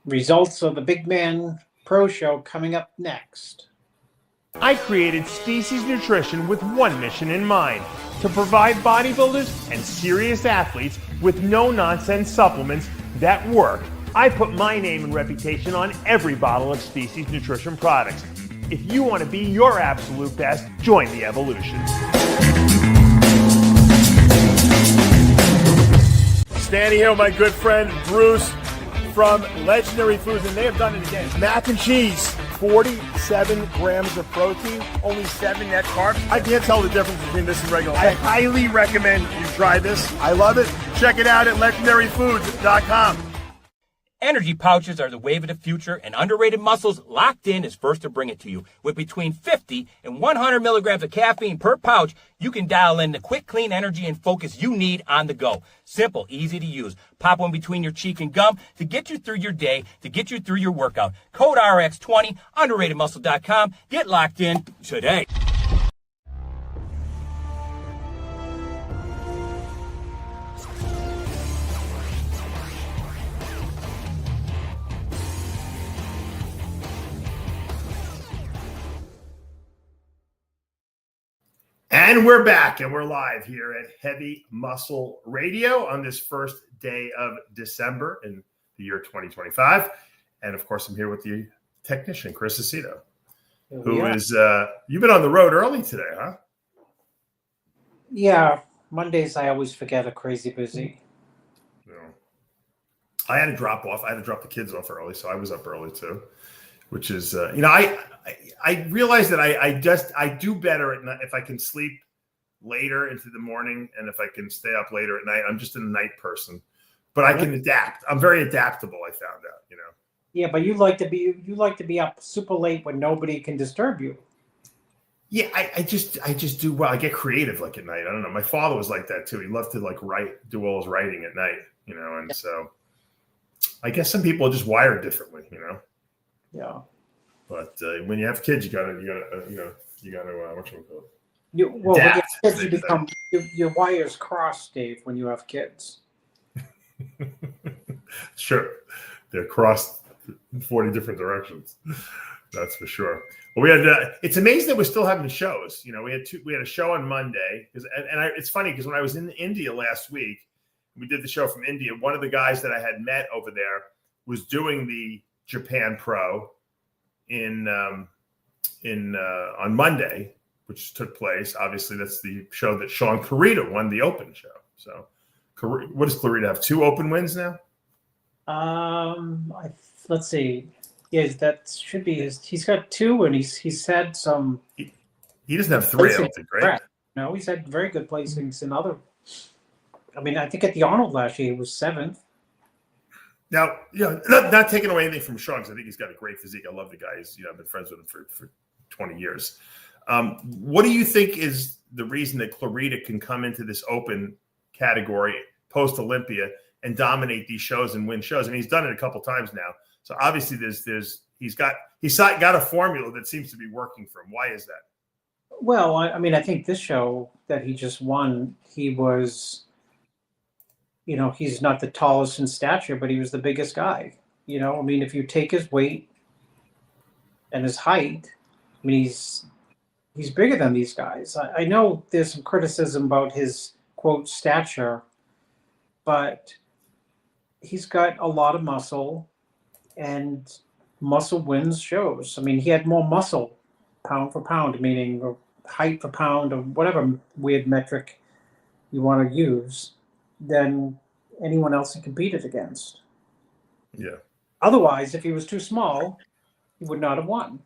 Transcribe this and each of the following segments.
Results of the Bigman Pro Show coming up next. I created Species Nutrition with one mission in mind: to provide bodybuilders and serious athletes with no-nonsense supplements that work. I put my name and reputation on every bottle of Species Nutrition products. If you want to be your absolute best, join the evolution. Standing here with my good friend Bruce from Legendary Foods, and they have done it again. Mac and cheese, 47 grams of protein, only 7 net carbs. I can't tell the difference between this and regular. I highly recommend you try this. I love it. Check it out at legendaryfoods.com. Energy pouches are the wave of the future, and Underrated Muscles Locked In is first to bring it to you. With between 50 and 100 milligrams of caffeine per pouch, you can dial in the quick, clean energy and focus you need on the go. Simple, easy to use. Pop one between your cheek and gum to get you through your day, to get you through your workout. Code RX20, underratedmuscle.com. Get locked in today. And we're back, and we're live here at Heavy Muscle Radio on this first day of December in the year 2025. And, of course, I'm here with the technician, Chris Aceto, who is you've been on the road early today, huh? Yeah, Mondays I always forget are crazy busy. No. I had to drop off. I had to drop the kids off early, so I was up early, too, which is, I realize that I do better at night if I can sleep later into the morning, and if I can stay up later at night. I'm just a night person, but I can adapt. I'm very adaptable. I found out, Yeah, but you like to be up super late when nobody can disturb you. Yeah, I just do well. I get creative like at night. I don't know. My father was like that too. He loved to do all his writing at night, and so I guess some people are just wired differently, Yeah. But when you have kids, you gotta what you call it? When you have kids, you become your wires cross, Dave. When you have kids, Sure, they're crossed in 40 different directions. That's for sure. Well, we had. It's amazing that we're still having shows. We had a show on Monday it's funny because when I was in India last week, we did the show from India. One of the guys that I had met over there was doing the Japan Pro on Monday, which took place. Obviously, that's the show that Shaun Clarida won the Open show. So, what does Clarida have? 2 Open wins now? Let's see. Yeah, that should be his. He's got 2, and he's had some. He doesn't have 3, I don't think, right? No, he's had very good placings in other. I mean, I think at the Arnold last year he was 7th. Now, not taking away anything from Shaun, because I think he's got a great physique. I love the guy. I've been friends with him for 20 years. What do you think is the reason that Clarida can come into this Open category post-Olympia and dominate these shows and win shows? I mean, he's done it a couple times now. So obviously, he's got a formula that seems to be working for him. Why is that? Well, I mean, I think this show that he just won, he was. He's not the tallest in stature, but he was the biggest guy. I mean, if you take his weight and his height, I mean, he's bigger than these guys. I know there's some criticism about his, quote, stature, but he's got a lot of muscle, and muscle wins shows. I mean, he had more muscle pound for pound, meaning or height per pound or whatever weird metric you want to use, than anyone else he competed against. Yeah. Otherwise, if he was too small, he would not have won.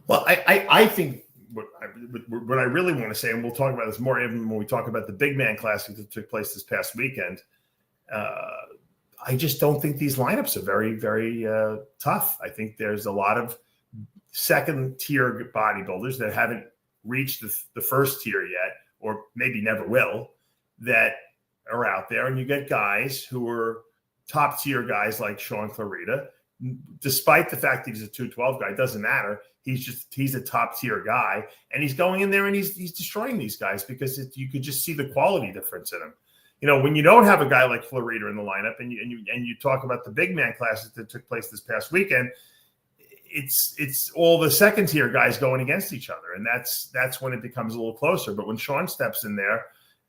Well, I think what I really want to say, and we'll talk about this more even when we talk about the Big Man Classic that took place this past weekend, I just don't think these lineups are very, very tough. I think there's a lot of second-tier bodybuilders that haven't reached the first tier yet, or maybe never will, that are out there. And you get guys who are top-tier guys like Shaun Clarida. Despite the fact that he's a 212 guy, it doesn't matter. He's a top-tier guy. And he's going in there and he's destroying these guys because you could just see the quality difference in him. when you don't have a guy like Clarida in the lineup, and you talk about the big man classes that took place this past weekend, it's all the second tier guys going against each other, and that's when it becomes a little closer. But when Shaun steps in there,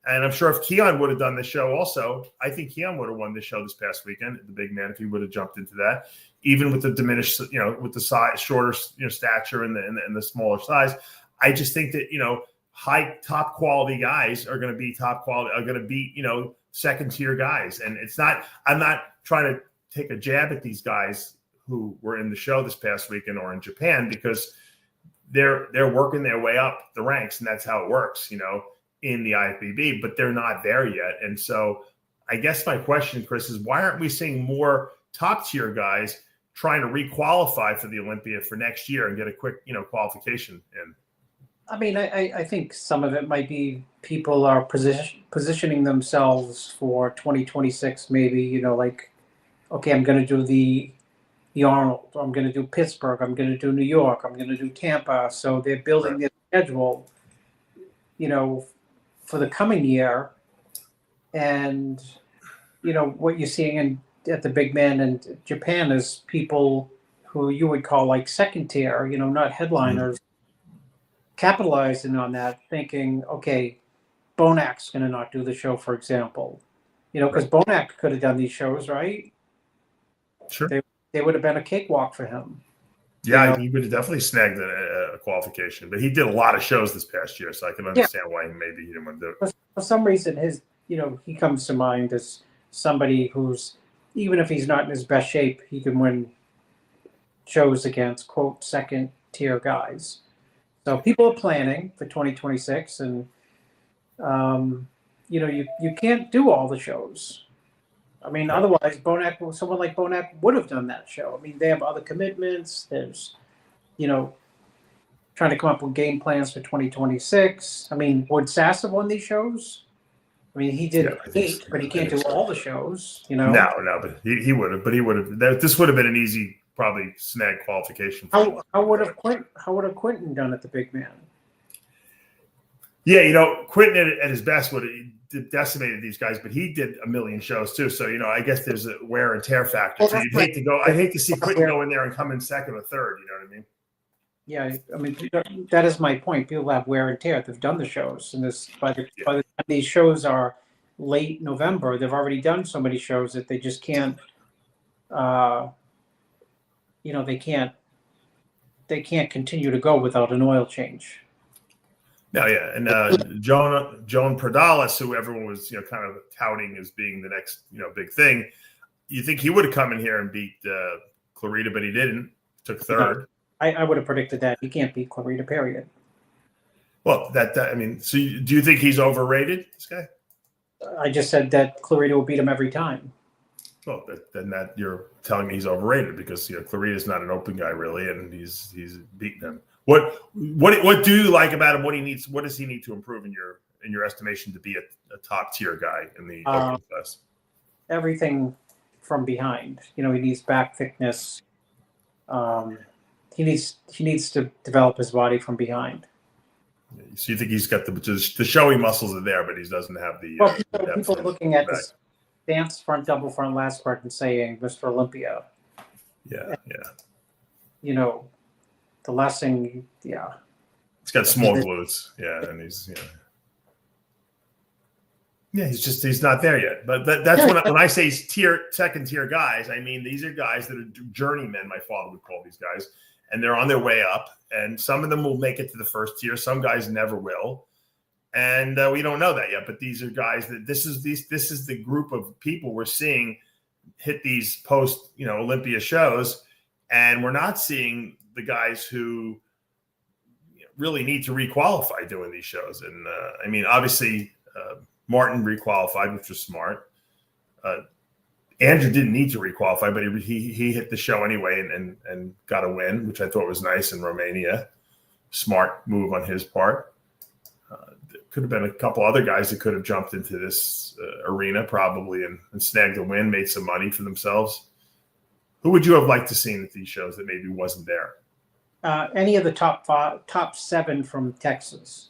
and I'm sure if Keon would have done the show also, I think Keon would have won the show this past weekend, the big man, if he would have jumped into that, even with the diminished, with the size, shorter, stature and the smaller size. I just think that, high top quality guys are going to be top quality, are going to beat, second tier guys. And I'm not trying to take a jab at these guys who were in the show this past weekend or in Japan, because they're working their way up the ranks, and that's how it works, in the IFBB, but they're not there yet. And so I guess my question, Chris, is why aren't we seeing more top tier guys trying to re-qualify for the Olympia for next year and get a quick, qualification in? I mean, I think some of it might be people are positioning themselves for 2026, maybe, like, okay, I'm going to do the Arnold, I'm going to do Pittsburgh, I'm going to do New York, I'm going to do Tampa. So they're building their schedule, for the coming year. And, what you're seeing at the big man in Japan is people who you would call like second tier, not headliners, capitalizing on that, thinking, okay, Bonak's going to not do the show, for example, because Bonak could have done these shows, right? Sure. They would have been a cakewalk for him. Yeah, he would have definitely snagged a qualification, but he did a lot of shows this past year, so I can understand why maybe he didn't want to do it. For some reason, he comes to mind as somebody who's, even if he's not in his best shape, he can win shows against, quote, second tier guys. So people are planning for 2026, and you can't do all the shows. I mean, otherwise, someone like Bonak would have done that show. I mean, they have other commitments. There's, trying to come up with game plans for 2026. I mean, would Sass have won these shows? I mean, he did 8, but he can't do all the shows. No, but he would have. But he would have. This would have been an easy, probably snag qualification. How would have Quentin done at the big man? Yeah, Quentin at his best would have decimated these guys, but he did a million shows too. So I guess there's a wear and tear factor. Well, so you'd hate to go. I hate to see Quentin go in there and come in second or third. You know what I mean? Yeah, I mean that is my point. People have wear and tear. They've done the shows, and by the time these shows are late November, they've already done so many shows that they just can't. They can't continue to go without an oil change. No, yeah, and Joan Perdalis, who everyone was kind of touting as being the next big thing, you think he would have come in here and beat Clarida, but he didn't. Took third. I would have predicted that he can't beat Clarida. Period. Well, I mean, so do you think he's overrated, this guy? I just said that Clarida will beat him every time. Well, then you're telling me he's overrated, because Clarida's not an open guy really, and he's beaten him. What do you like about him? What does he need to improve in your estimation to be a top tier guy in the open class? Everything from behind. He needs back thickness. He needs to develop his body from behind. So you think he's got the showy muscles are there, but he doesn't have the. Well, people are looking at this stance, front double, front last spread, and saying Mr. Olympia. Yeah. The last thing, yeah. He's got small glutes, and he's he's not there yet. But that's when I say second tier guys, I mean these are guys that are journeymen. My father would call these guys, and they're on their way up. And some of them will make it to the first tier. Some guys never will, and we don't know that yet. But these are guys that this is the group of people we're seeing hit these post Olympia shows, and we're not seeing the guys who really need to requalify doing these shows. And I mean, obviously, Martin requalified, which was smart. Andrew didn't need to requalify, but he hit the show anyway and got a win, which I thought was nice in Romania. Smart move on his part. There could have been a couple other guys that could have jumped into this arena probably and snagged a win, made some money for themselves. Who would you have liked to see at these shows that maybe wasn't there? Any of the top 7 from Texas.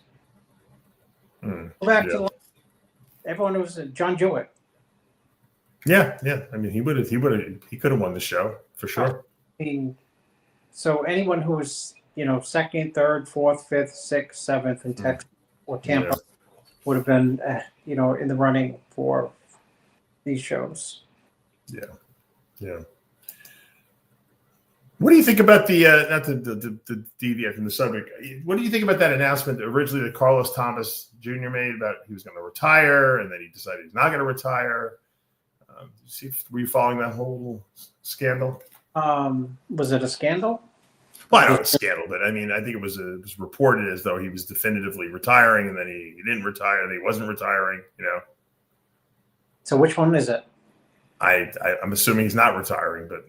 Go back to everyone was John Jewett. Yeah. I mean, he could have won the show for sure. I mean, so anyone who was, second, third, fourth, fifth, sixth, seventh in Texas or Tampa would have been, in the running for these shows. Yeah. What do you think about the not to deviate from the subject? What do you think about that announcement originally that Carlos Thomas Jr. made about he was going to retire, and then he decided he's not going to retire? Were you following that whole scandal? Was it a scandal? Well, I don't know it's a scandal, but I mean, I think it was reported as though he was definitively retiring, and then he didn't retire, and he wasn't retiring. So which one is it? I'm assuming he's not retiring, but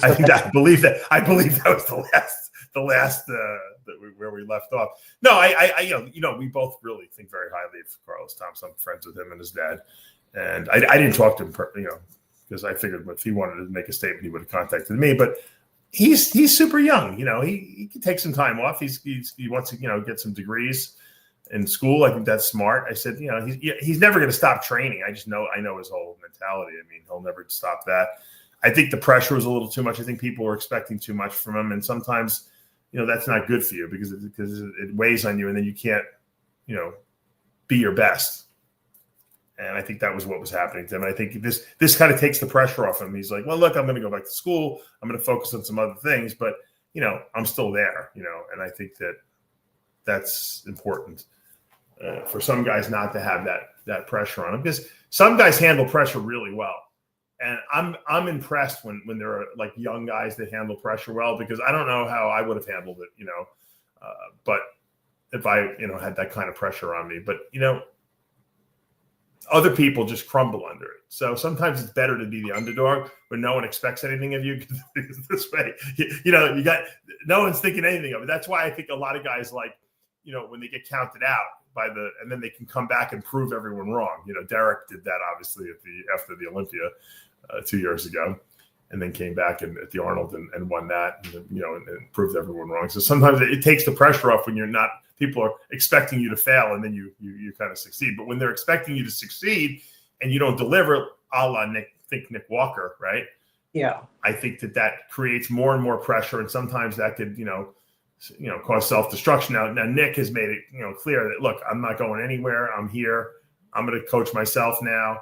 I believe that was the last where we left off. No, we both really think very highly of Carlos Thomas. I'm friends with him and his dad, and I didn't talk to him, because I figured if he wanted to make a statement, he would have contacted me. But he's super young. He can take some time off. He wants to get some degrees in school. I think that's smart. I said, he's never going to stop training. I know his whole mentality. I mean, he'll never stop that. I think the pressure was a little too much. I think people were expecting too much from him, and sometimes that's not good for you because it weighs on you, and then you can't be your best. And I think that was what was happening to him. And I think this kind of takes the pressure off him. He's like, well, look, I'm going to go back to school. I'm going to focus on some other things, but I'm still there. And I think that's important for some guys not to have that pressure on them, because some guys handle pressure really well. And I'm impressed when there are like young guys that handle pressure well, because I don't know how I would have handled it, but if I, had that kind of pressure on me, but other people just crumble under it. So sometimes it's better to be the underdog when no one expects anything of you. Because this way, you got no one's thinking anything of it. That's why I think a lot of guys like, when they get counted out and then they can come back and prove everyone wrong. Derek did that obviously after the Olympia 2 years ago, and then came back at the Arnold and won that, and proved everyone wrong. So sometimes it takes the pressure off when people are expecting you to fail and then you kind of succeed. But when they're expecting you to succeed and you don't deliver, a la Nick Walker, right? Yeah. I think that creates more and more pressure, and sometimes that could, cause self-destruction. Now Nick has made it, clear that, look, I'm not going anywhere. I'm here. I'm going to coach myself now.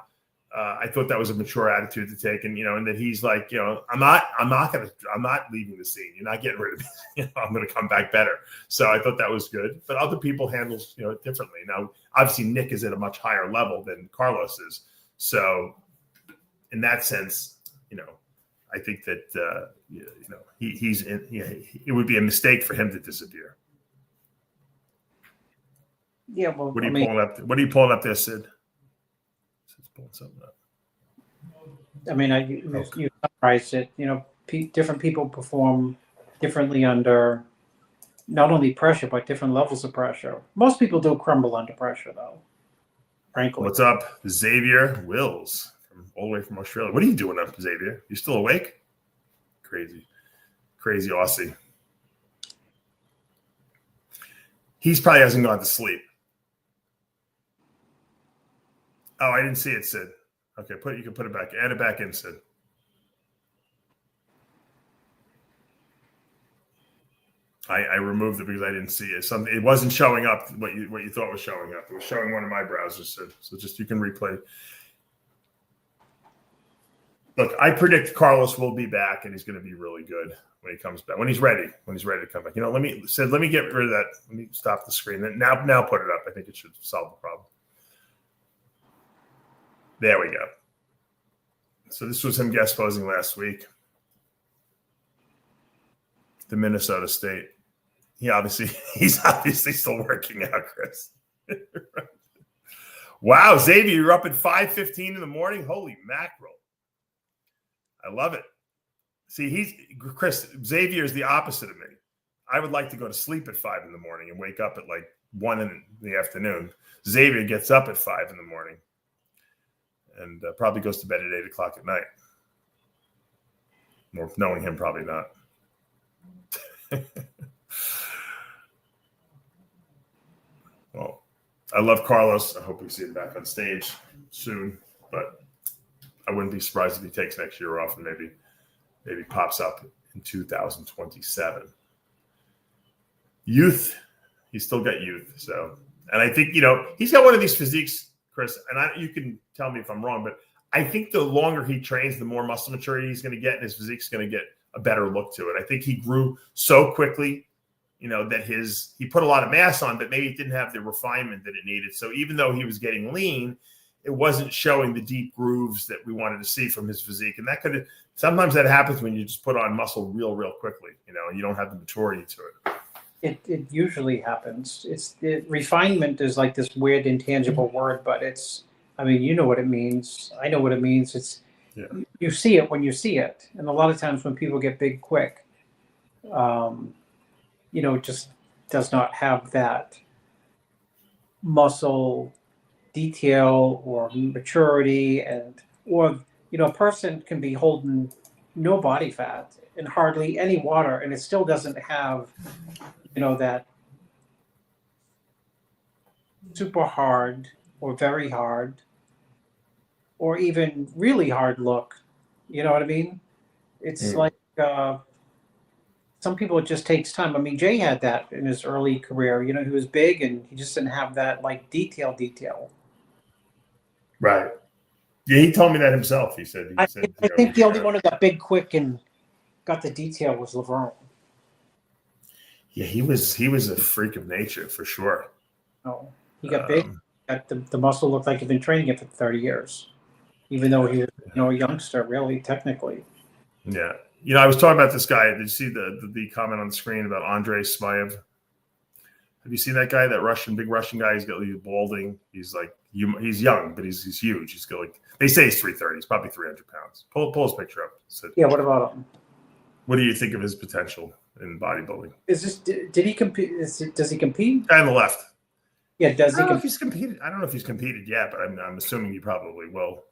I thought that was a mature attitude to take, and and that he's like, I'm not leaving the scene. You're not getting rid of me. I'm going to come back better. So I thought that was good. But other people handle it differently. Now, obviously, Nick is at a much higher level than Carlos is. So in that sense, I think that he's in. It would be a mistake for him to disappear. Yeah. Well, what are you pulling up? What are you pulling up there, Sid? Pulling something up. I mean, you summarized it. Different people perform differently under not only pressure but different levels of pressure. Most people do crumble under pressure, though. Frankly. What's up, Xavier Wills, all the way from Australia? What are you doing up, Xavier? You still awake? Crazy Aussie. He's probably hasn't gone to sleep. Oh, I didn't see it, Sid. Okay, you can put it back. Add it back in, Sid. I removed it because I didn't see it. It wasn't showing up what you thought was showing up. It was showing one of my browsers, Sid. So just you can replay. Look, I predict Carlos will be back, and he's going to be really good when he comes back. When he's ready to come back. Let me get rid of that. Let me stop the screen. Now put it up. I think it should solve the problem. There we go. So this was him guest posing last week. The Minnesota State. He's obviously still working out, Chris. Wow, Xavier, you're up at 5:15 in the morning. Holy mackerel. I love it. See, Xavier is the opposite of me. I would like to go to sleep at 5 in the morning and wake up at like 1 in the afternoon. Xavier gets up at 5 in the morning. And probably goes to bed at 8 o'clock at night. More knowing him, probably not. Well, I love Carlos. I hope we see him back on stage soon, but I wouldn't be surprised if he takes next year off and maybe pops up in 2027. Youth, he's still got youth. So, and I think, he's got one of these physiques, Chris, and you can tell me if I'm wrong, but I think the longer he trains, the more muscle maturity he's going to get, and his physique's going to get a better look to it. I think he grew so quickly, that he put a lot of mass on, but maybe it didn't have the refinement that it needed. So even though he was getting lean, it wasn't showing the deep grooves that we wanted to see from his physique. And sometimes that happens when you just put on muscle real quickly, and you don't have the maturity to it. It usually happens. Refinement is like this weird intangible word, but you know what it means. I know what it means. You see it when you see it. And a lot of times when people get big quick, it just does not have that muscle detail or maturity, or a person can be holding no body fat and hardly any water, and it still doesn't have that super hard or very hard or even really hard look. You know what I mean? It's like some people, it just takes time. Jay had that in his early career. He was big and he just didn't have that like detail. Right. Yeah, he told me that himself. He said. I think the only one who got big quick and got the detail was Laverne. Yeah, he was a freak of nature for sure. Oh, he got big. Got the muscle looked like he'd been training it for 30 years, even though he was a youngster, really, technically. Yeah. I was talking about this guy. Did you see the comment on the screen about Andrei Smayev? Have you seen that guy, that big Russian guy? He's balding. He's like, he's young, but he's huge. He's got they say he's 330. He's probably 300 pounds. Pull his picture up. Yeah, what about him? What do you think of his potential in bodybuilding? Did he compete? Does he compete? Guy on the left. Yeah, does he? I don't know if he's competed. I don't know if he's competed yet, but I'm assuming he probably will.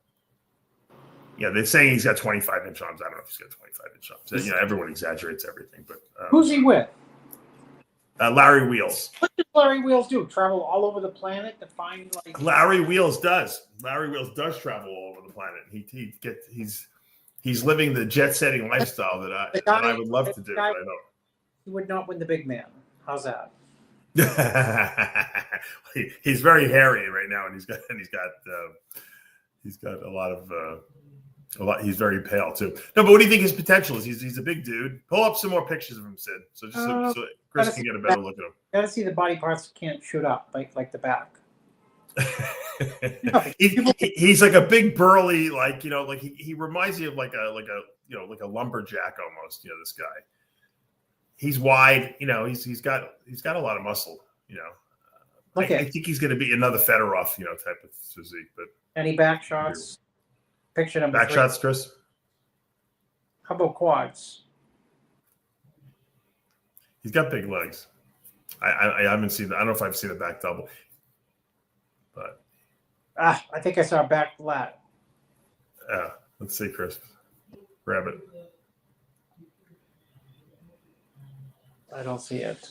Yeah, they're saying he's got 25-inch arms. I don't know if he's got 25-inch arms. Everyone exaggerates everything, but who's he with? Larry Wheels. What does Larry Wheels do? Travel all over the planet to find Larry Wheels does. Larry Wheels does travel all over the planet. He's living the jet-setting lifestyle that I would love to do. But I don't. He would not win the big man. How's that? He's very hairy right now, and he's got a lot of. He's very pale too. No, but what do you think his potential is? He's a big dude. Pull up some more pictures of him, Sid. So so Chris can get a better look at him. Gotta see the body parts that can't shoot up like the back. He's like a big burly, he reminds you of like a lumberjack almost. This guy. He's wide. He's got a lot of muscle. Okay. I think he's going to be another Fedorov, type of physique. But any back shots? Picture number back 3. shots, Chris. How about quads? He's got big legs. I haven't seen. I don't know if I've seen a back double, but I think I saw a back lat. Let's see, Chris. Grab it. I don't see it.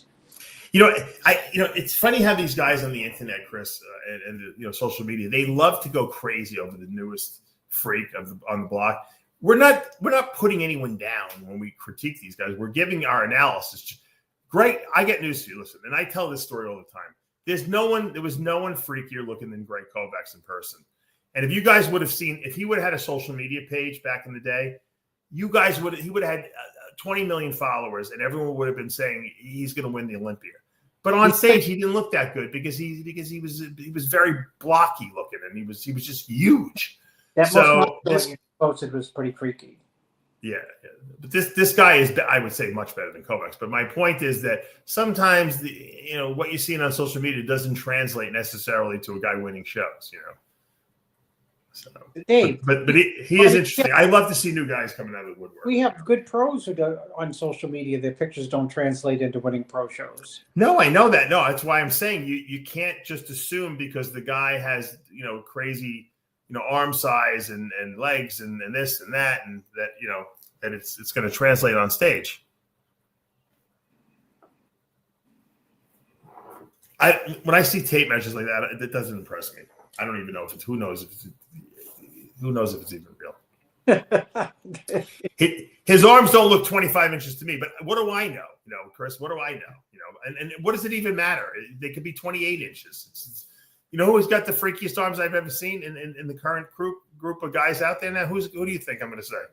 It's funny how these guys on the internet, Chris, and social media, they love to go crazy over the newest freak on the block. We're not putting anyone down when we critique these guys. We're giving our analysis. Great. I get news for you. Listen, and I tell this story all the time. There was no one freakier looking than Greg Kovacs in person. And if you guys would have seen, if he would have had a social media page back in the day, he would have had 20 million followers, and everyone would have been saying he's going to win the Olympia. But on stage, he didn't look that good because he was very blocky looking, and he was just huge. That you posted was pretty freaky. Yeah, but this guy is, I would say, much better than Kovacs. But my point is that sometimes what you see on social media doesn't translate necessarily to a guy winning shows. So, Dave, but he is interesting. I love to see new guys coming out of the woodwork. We have good pros who do, on social media. Their pictures don't translate into winning pro shows. No, I know that. No, that's why I'm saying you can't just assume because the guy has crazy arm size and legs and this and that and that that it's going to translate on stage. When I see tape measures like that, it doesn't impress me. I don't even know if it's who knows if it's even real. His arms don't look 25 inches to me, but what do I know? Chris, what do I know? And what does it even matter? They could be 28 inches. Who's got the freakiest arms I've ever seen in the current group of guys out there now? Who do you think I'm going to say?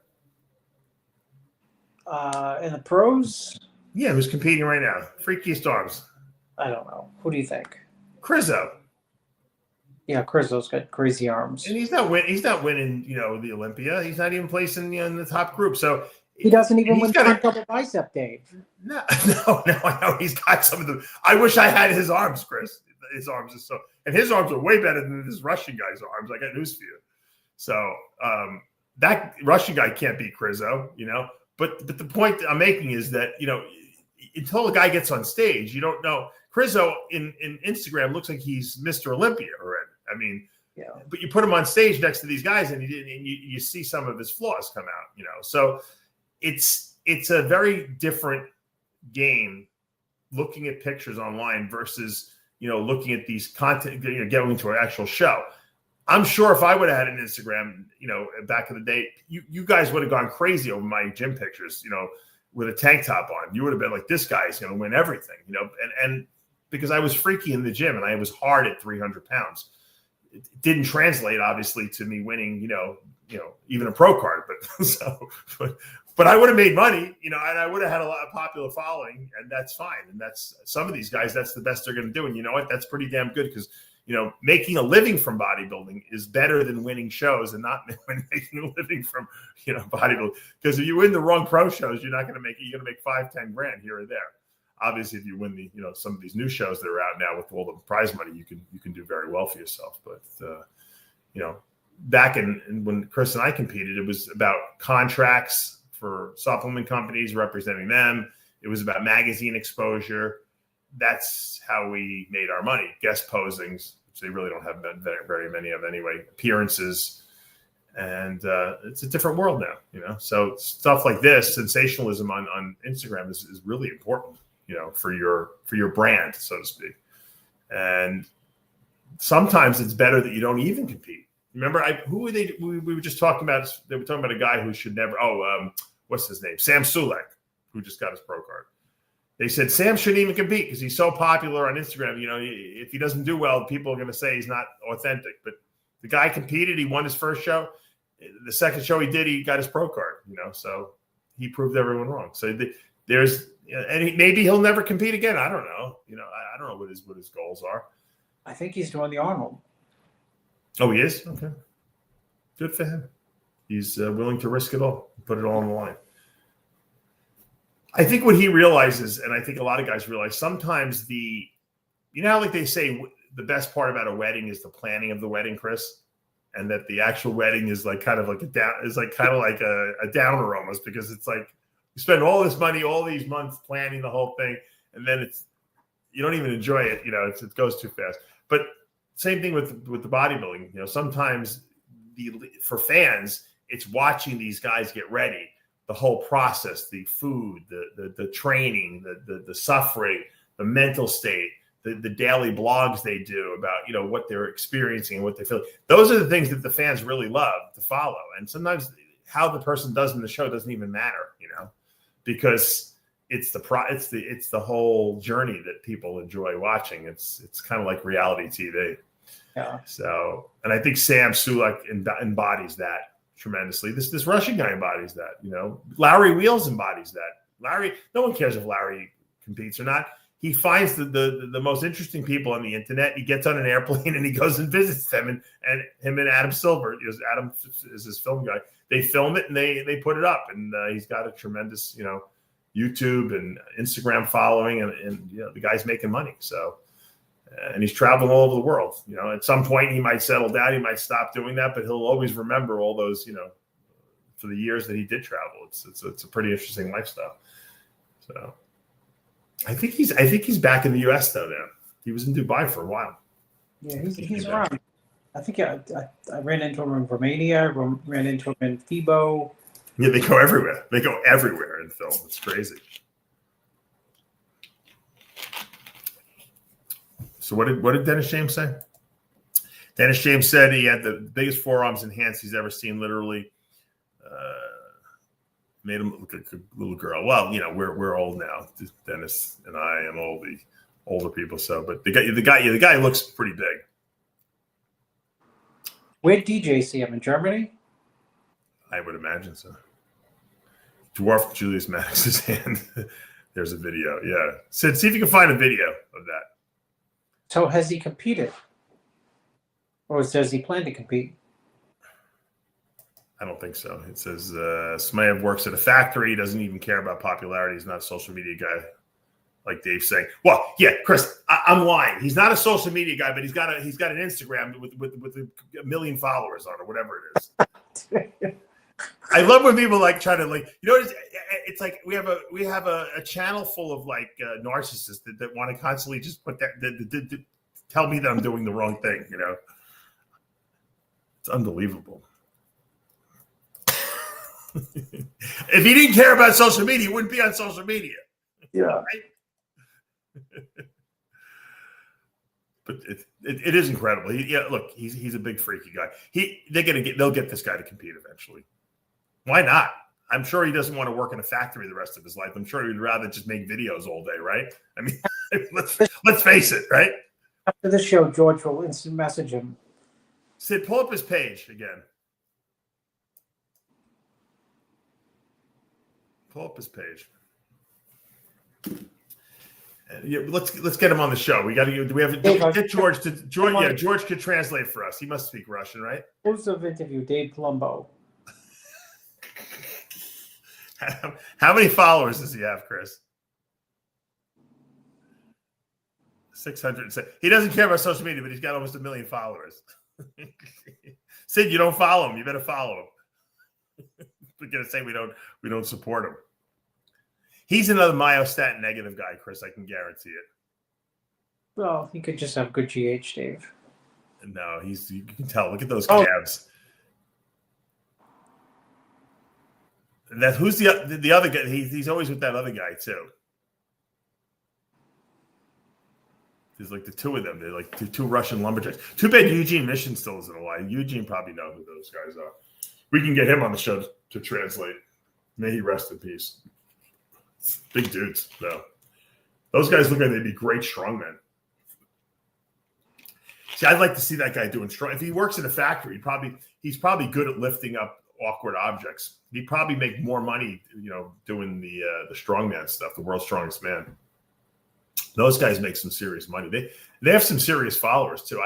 In the pros? Yeah, who's competing right now? Freakiest arms. I don't know. Who do you think? Crizzo. Yeah, Crizzo's got crazy arms. And he's not winning, the Olympia. He's not even placing in the top group. So he doesn't even win the double bicep, Dave. No, I know he's got some of them. I wish I had his arms, Chris. His arms are so, and his arms are way better than this Russian guy's arms. I got news for you. So that Russian guy can't beat Crizzo, But the point that I'm making is that, until the guy gets on stage, you don't know. Crizzo in Instagram looks like he's Mr. Olympia already. I mean, yeah. But you put him on stage next to these guys, and you see some of his flaws come out. So it's a very different game looking at pictures online versus looking at these content, going to an actual show. I'm sure if I would have had an Instagram, back in the day, you guys would have gone crazy over my gym pictures, with a tank top on. You would have been like, this guy's going to win everything, and because I was freaky in the gym and I was hard at 300 pounds. It didn't translate, obviously, to me winning, even a pro card, but I would have made money, and I would have had a lot of popular following, and that's fine. And that's some of these guys, that's the best they're going to do. And you know what? That's pretty damn good because, making a living from bodybuilding is better than winning shows and not making a living from, bodybuilding. Because if you win the wrong pro shows, you're going to make 5-10 grand here or there. Obviously, if you win the, some of these new shows that are out now with all the prize money, you can do very well for yourself. But, back in when Chris and I competed, it was about contracts for supplement companies, representing them. It was about magazine exposure. That's how we made our money. Guest posings, which they really don't have very many of anyway, appearances. And it's a different world now, So stuff like this, sensationalism on Instagram is really important, for your brand, so to speak. And sometimes it's better that you don't even compete. Remember, who were they? We were just talking about. They were talking about a guy who should never. What's his name? Sam Sulek, who just got his pro card. They said Sam shouldn't even compete because he's so popular on Instagram. If he doesn't do well, people are going to say he's not authentic. But the guy competed. He won his first show. The second show he did, he got his pro card. So he proved everyone wrong. So maybe he'll never compete again. I don't know. I don't know what his goals are. I think he's doing the Arnold. Oh, he is? Okay. Good for him. He's willing to risk it all, put it all on the line. I think what he realizes, and I think a lot of guys realize, sometimes how like they say the best part about a wedding is the planning of the wedding, Chris, and that the actual wedding is kind of like a downer almost, because it's like you spend all this money, all these months planning the whole thing, and then you don't even enjoy it. It goes too fast. But same thing with the bodybuilding. Sometimes for fans, it's watching these guys get ready, the whole process, the food, the training, the suffering, the mental state, the daily blogs they do about what they're experiencing and what they feel. Those are the things that the fans really love to follow. And sometimes how the person does in the show doesn't even matter, because it's the whole journey that people enjoy watching. It's kind of like reality TV. Yeah. So, and I think Sam Sulek embodies that tremendously. This Russian guy embodies that. Larry Wheels embodies that. No one cares if Larry competes or not. He finds the most interesting people on the internet. He gets on an airplane and he goes and visits them. And him and Adam Silver, Adam is his film guy. They film it and they put it up. And he's got a tremendous, YouTube and Instagram following, and the guy's making money. So, and he's traveling all over the world. At some point he might settle down. He might stop doing that, but he'll always remember all those, for the years that he did travel. It's a pretty interesting lifestyle. So I think he's back in the U.S. though now. He was in Dubai for a while. Yeah, he's around. I think I ran into him in Romania. Ran into him in FIBO. Yeah, they go everywhere. They go everywhere in film. It's crazy. So what did Dennis James say? Dennis James said he had the biggest forearms and hands he's ever seen. Literally, made him look like a little girl. Well, we're old now, Dennis and I, and all the older people. So, but the guy looks pretty big. Where'd DJ see him, in Germany? I would imagine so. Dwarf Julius Maddox's hand. There's a video. Yeah. Sid, see if you can find a video of that. So has he competed? Or does he plan to compete? I don't think so. It says Smayev works at a factory. He doesn't even care about popularity. He's not a social media guy, like Dave's saying. Well, yeah, Chris, I'm lying. He's not a social media guy, but he's got an Instagram with a million followers on it, or whatever it is. I love when people like try to it's like we have a channel full of like narcissists that want to constantly just put that tell me that I'm doing the wrong thing. It's unbelievable. If he didn't care about social media, he wouldn't be on social media. Yeah. Right? But it is incredible. Look, he's a big freaky guy. They'll get this guy to compete eventually. Why not? I'm sure he doesn't want to work in a factory the rest of his life. I'm sure he'd rather just make videos all day, right? I mean, let's face it, right? After the show, George will instant message him. Sid, pull up his page again. Pull up his page. Let's get him on the show. We got to. Do we have to get George to join? Yeah, George could translate for us. He must speak Russian, right? Exclusive interview, Dave Palumbo. How many followers does he have, Chris? 600. He doesn't care about social media, but he's got almost 1 million followers. Sid, you don't follow him. You better follow him. We're gonna say we don't support him. He's another myostatin negative guy, Chris. I can guarantee it. Well, he could just have good GH, Dave. No, you can tell. Look at those calves. Who's the other guy? He's always with that other guy too. There's like the two of them. They're like two Russian lumberjacks. Too bad Eugene Mission still isn't alive. Eugene probably knows who those guys are. We can get him on the show to translate. May he rest in peace. Big dudes, though. Those guys look like they'd be great strongmen. See, I'd like to see that guy doing strong. If he works in a factory, he's probably good at lifting up awkward objects. He'd probably make more money, doing the strongman stuff, the world's strongest man. Those guys make some serious money. They have some serious followers too.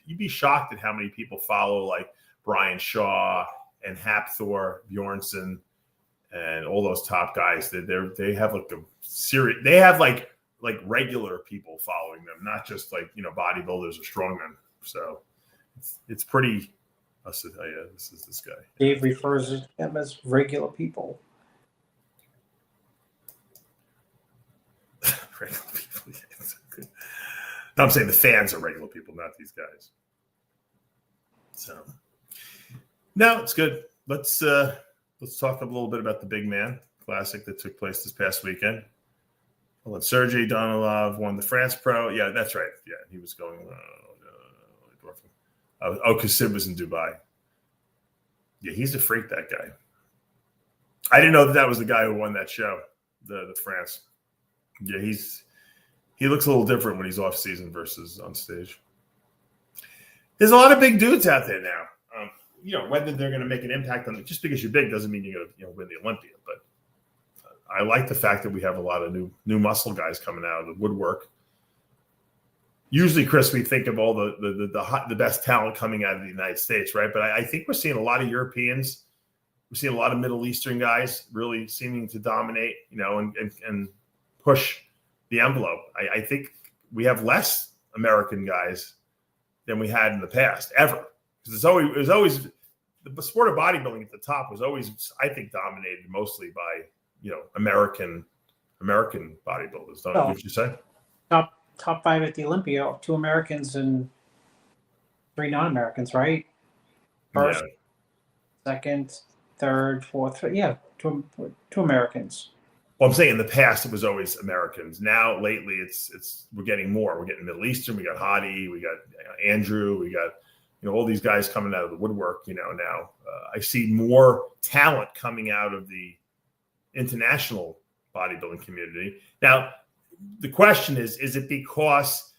You'd be shocked at how many people follow like Brian Shaw and Hapthor Bjornsson and all those top guys. They have like a serious. They have like regular people following them, not just like bodybuilders or strongmen. So it's pretty. I'll say, oh yeah, this is this guy. Dave refers to them as regular people. Regular people. Yeah, no, I'm saying the fans are regular people, not these guys. So no, it's good. Let's talk a little bit about the Bigman Classic that took place this past weekend. Well, Sergey Donalov won the France Pro. Yeah, that's right. Yeah, he was going. Because Sid was in Dubai. Yeah, he's a freak, that guy. I didn't know that was the guy who won that show, the France. Yeah, he looks a little different when he's off season versus on stage. There's a lot of big dudes out there now. Whether they're going to make an impact on it, just because you're big doesn't mean you're going to win the Olympia. But I like the fact that we have a lot of new muscle guys coming out of the woodwork. Usually, Chris, we think of all the best talent coming out of the United States, right? But I think we're seeing a lot of Europeans. We're seeing a lot of Middle Eastern guys really seeming to dominate, and push the envelope. I think we have less American guys than we had in the past, ever. Because it was always the sport of bodybuilding at the top was always, I think, dominated mostly by American bodybuilders. Don't what you say? Top 5 at the Olympia, 2 Americans and 3 non-Americans, right? First, second, third, fourth. Yeah, two Americans. Well, I'm saying in the past it was always Americans. Now lately we're getting more. We're getting Middle Eastern. We got Hadi. We got Andrew. We got all these guys coming out of the woodwork. Now I see more talent coming out of the international bodybuilding community. Now the question is it because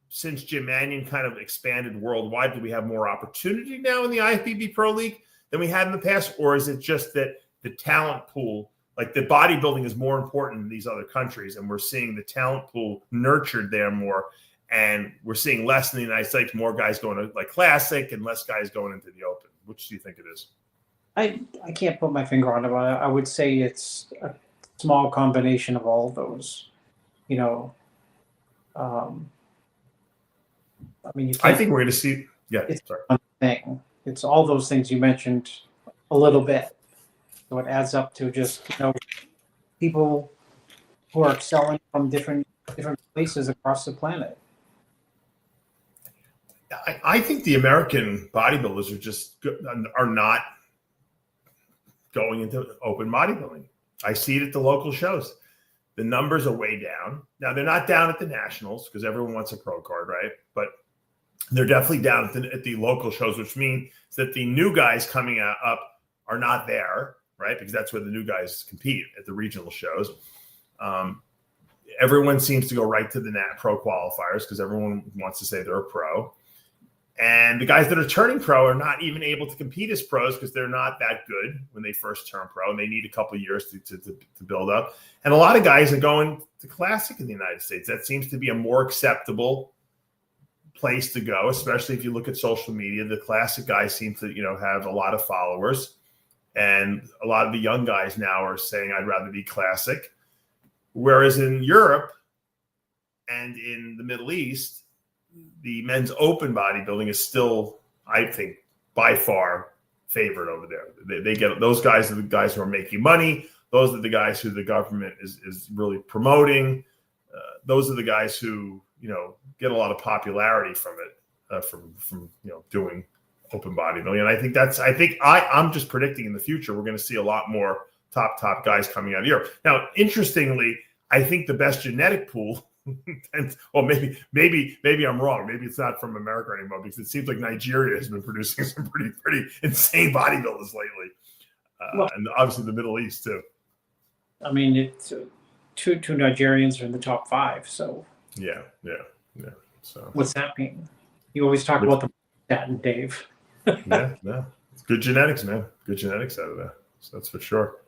since Jim Mannion kind of expanded worldwide, do we have more opportunity now in the IFBB Pro League than we had in the past, or is it just that the talent pool? Like the bodybuilding is more important in these other countries, and we're seeing the talent pool nurtured there more, and we're seeing less in the United States, more guys going to like Classic and less guys going into the Open. Which do you think it is? I can't put my finger on it, but I would say it's a small combination of all of those. I mean, I think we're going to see. Yeah, it's sorry. one thing. It's all those things you mentioned a little bit. So it adds up to just people who are excelling from different places across the planet. I think the American bodybuilders are not going into open bodybuilding. I see it at the local shows. The numbers are way down. Now they're not down at the nationals because everyone wants a pro card, right? But they're definitely down at the local shows, which means that the new guys coming up are not there. Right, because that's where the new guys compete at the regional shows. Everyone seems to go right to the pro qualifiers because everyone wants to say they're a pro. And the guys that are turning pro are not even able to compete as pros because they're not that good when they first turn pro, and they need a couple of years to build up. And a lot of guys are going to Classic in the United States. That seems to be a more acceptable place to go, especially if you look at social media. The Classic guys seem to have a lot of followers. And a lot of the young guys now are saying, I'd rather be Classic. Whereas in Europe and in the Middle East, the men's open bodybuilding is still, I think, by far favored over there. They get those guys are the guys who are making money. Those are the guys who the government is really promoting. Those are the guys who, get a lot of popularity from it, from doing open bodybuilding. And I'm just predicting in the future we're going to see a lot more top guys coming out of Europe. Now, interestingly, I think the best genetic pool, and well, maybe I'm wrong. Maybe it's not from America anymore because it seems like Nigeria has been producing some pretty insane bodybuilders lately, and obviously the Middle East too. I mean, it's two Nigerians are in the top 5. So yeah. So what's that mean? You always talk about the statin, Dave. Yeah, it's good genetics, man. Good genetics out of that. So that's for sure.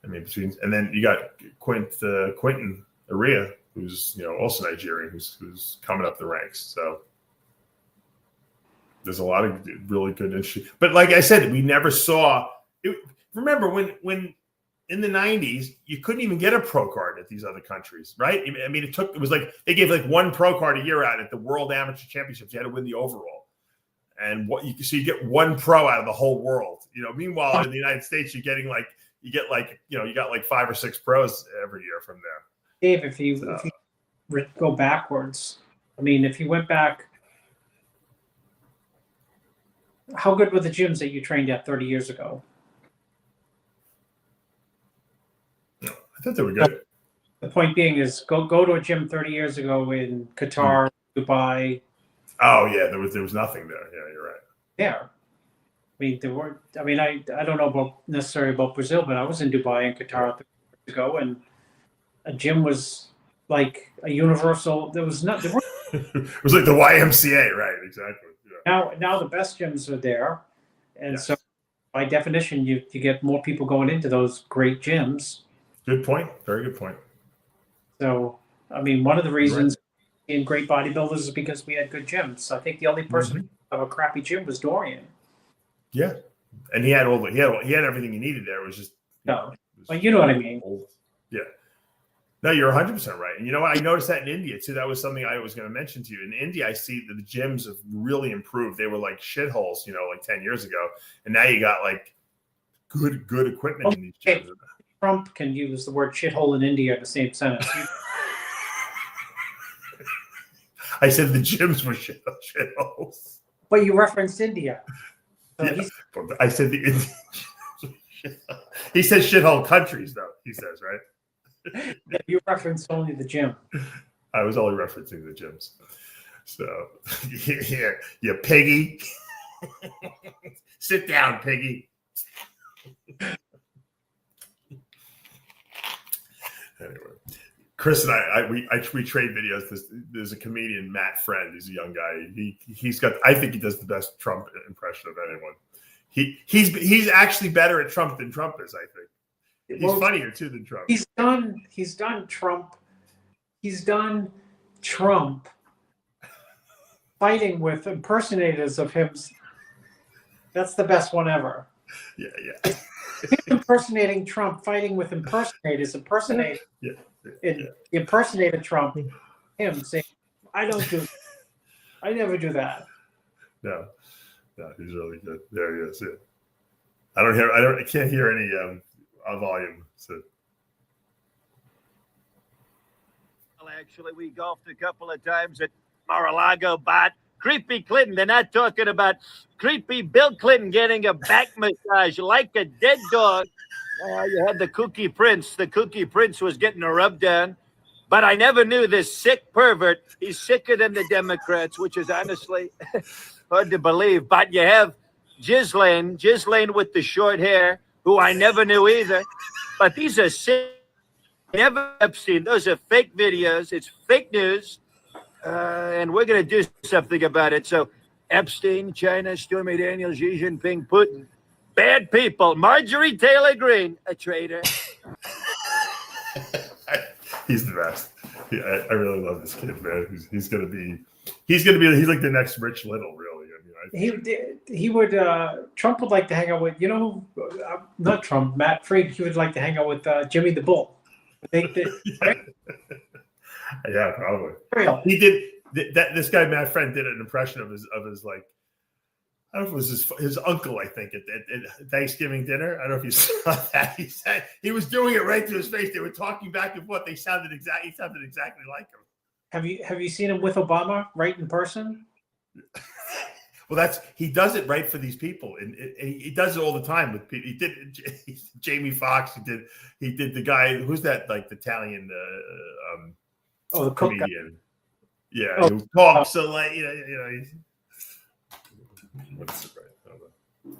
I mean, and then you got Quentin Aria, who's also Nigerian, who's coming up the ranks. So there's a lot of really good industry. But like I said, we never saw it. Remember when in the 90s you couldn't even get a pro card at these other countries, right? I mean, it was like they gave like one pro card a year out at the World Amateur Championships. You had to win the overall. And you get one pro out of the whole world. Meanwhile in the United States you got like 5 or 6 pros every year from there. Dave, if you go backwards, I mean, if you went back, how good were the gyms that you trained at 30 years ago? I thought they were good. The point being is go to a gym 30 years ago in Qatar, Dubai. Oh yeah, there was nothing there. Yeah, you're right. There. I don't know necessarily about Brazil, but I was in Dubai and Qatar 30 years ago, and a gym was like a universal. There was not. There it was like the YMCA, right? Exactly. Yeah. Now the best gyms are there, and so by definition, you get more people going into those great gyms. Good point. Very good point. So, I mean, one of the reasons in great bodybuilders is because we had good gyms. I think the only person who had a crappy gym was Dorian. Yeah, and he had everything he needed there. It was just but you know what I mean. Yeah. No, you're 100% right. And you know what? I noticed that in India too. That was something I was going to mention to you. In India, I see that the gyms have really improved. They were like shitholes, like 10 years ago, and now you got like good equipment in these gyms. Trump can use the word shithole in India in the same sentence. I said the gyms were shitholes. But you referenced India. So I said the Indian gyms were shitholes. He says shithole countries, though, he says, right? You referenced only the gym. I was only referencing the gyms. So, yeah, you piggy. Sit down, piggy. Anyway, Chris and we trade videos. There's a comedian, Matt Friend. He's a young guy. I think he does the best Trump impression of anyone. He's actually better at Trump than Trump is. I think he's funnier too than Trump. He's done Trump. He's done Trump fighting with impersonators of him. That's the best one ever. Yeah. Impersonating Trump, fighting with impersonators, impersonated Trump, him saying, I never do that. No, he's really good. There he is. Yeah. I can't hear any volume. So. Well, actually, we golfed a couple of times at Mar-a-Lago, but creepy Clinton. They're not talking about creepy Bill Clinton getting a back massage like a dead dog. You had the Cookie Prince. The Cookie Prince was getting a rub down. But I never knew this sick pervert. He's sicker than the Democrats, which is honestly hard to believe. But you have Ghislaine with the short hair, who I never knew either. But these are sick. Never Epstein. Those are fake videos. It's fake news. And we're going to do something about it. So Epstein, China, Stormy Daniels, Xi Jinping, Putin, bad people. Marjorie Taylor Greene, a traitor. He's the best. I really love this kid, man. He's like the next Rich Little, really. Trump would like to hang out with, not Trump, Matt Fried. He would like to hang out with Jimmy the Bull. Right? Yeah, probably. He did that. This guy Matt Friend did an impression of his like, I don't know if it was his uncle. I think at Thanksgiving dinner. I don't know if you saw that. He said he was doing it right to his face. They were talking back and forth. He sounded exactly like him. Have you seen him with Obama right in person? Well, he does it right for these people, and he does it all the time with people. He did Jamie Foxx. He did the guy who's that, like the Italian the comedian. Yeah, who talks so like what's it right?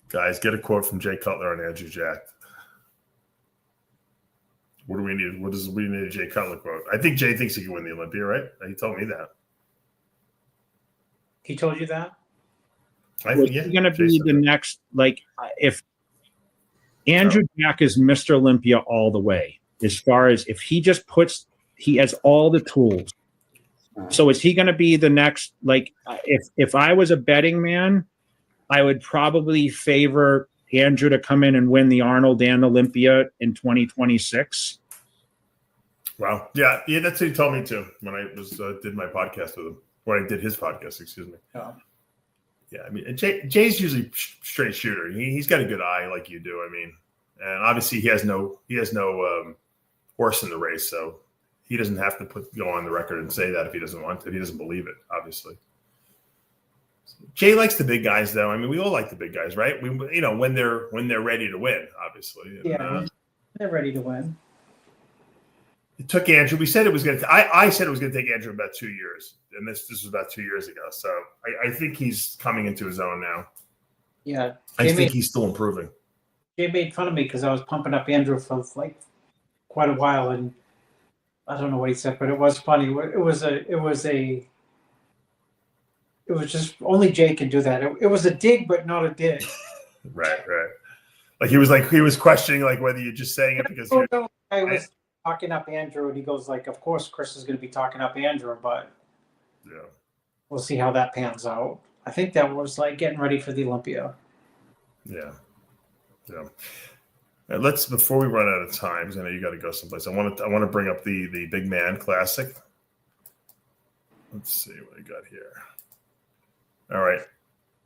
Guys, get a quote from Jay Cutler on Andrew Jacked. What do we need? We need a Jay Cutler quote? I think Jay thinks he can win the Olympia, right? He told me that. He told you that? I think He's going to be the next, if Andrew Jack is Mr. Olympia all the way, as far as if he just he has all the tools. So is he going to be the next, if I was a betting man, I would probably favor Andrew to come in and win the Arnold and Olympia in 2026. Wow. Yeah, that's what he told me too when I did my podcast with him. When I did his podcast, excuse me. Oh. Yeah, I mean, Jay's usually straight shooter. He's got a good eye, like you do. I mean, and obviously he has no horse in the race, so he doesn't have to go on the record and say that if he doesn't want to. He doesn't believe it, obviously. Jay likes the big guys, though. I mean, we all like the big guys, right? When they're ready to win, obviously. And, they're ready to win. It took Andrew. We said it was going to. I said it was going to take Andrew about 2 years, and this was about 2 years ago. So I think he's coming into his own now. Yeah, I think he's still improving. Jay made fun of me because I was pumping up Andrew for quite a while, and I don't know what he said, but it was funny. It was just only Jay can do that. It was a dig, but not a dig. Right. He was questioning whether you're just saying it because I was talking up Andrew, and he goes of course Chris is going to be talking up Andrew, but we'll see how that pans out. I think that was getting ready for the Olympia. Yeah. Let's, before we run out of time, because I know you got to go someplace. I want to bring up the Bigman Classic. Let's see what I got here. All right,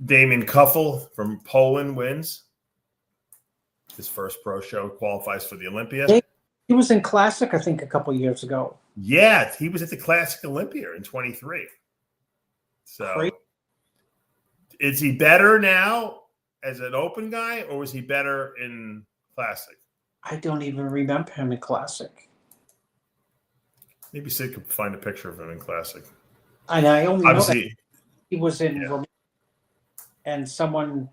Damian Kuffel from Poland wins his first pro show, qualifies for the Olympia. He was in Classic, I think, a couple years ago. Yeah, he was at the Classic Olympia in 23. So, Great. Is he better now as an open guy, or was he better in Classic? I don't even remember him in Classic. Maybe Sid could find a picture of him in Classic. And I only know that Obviously, he was in yeah. Romania, and someone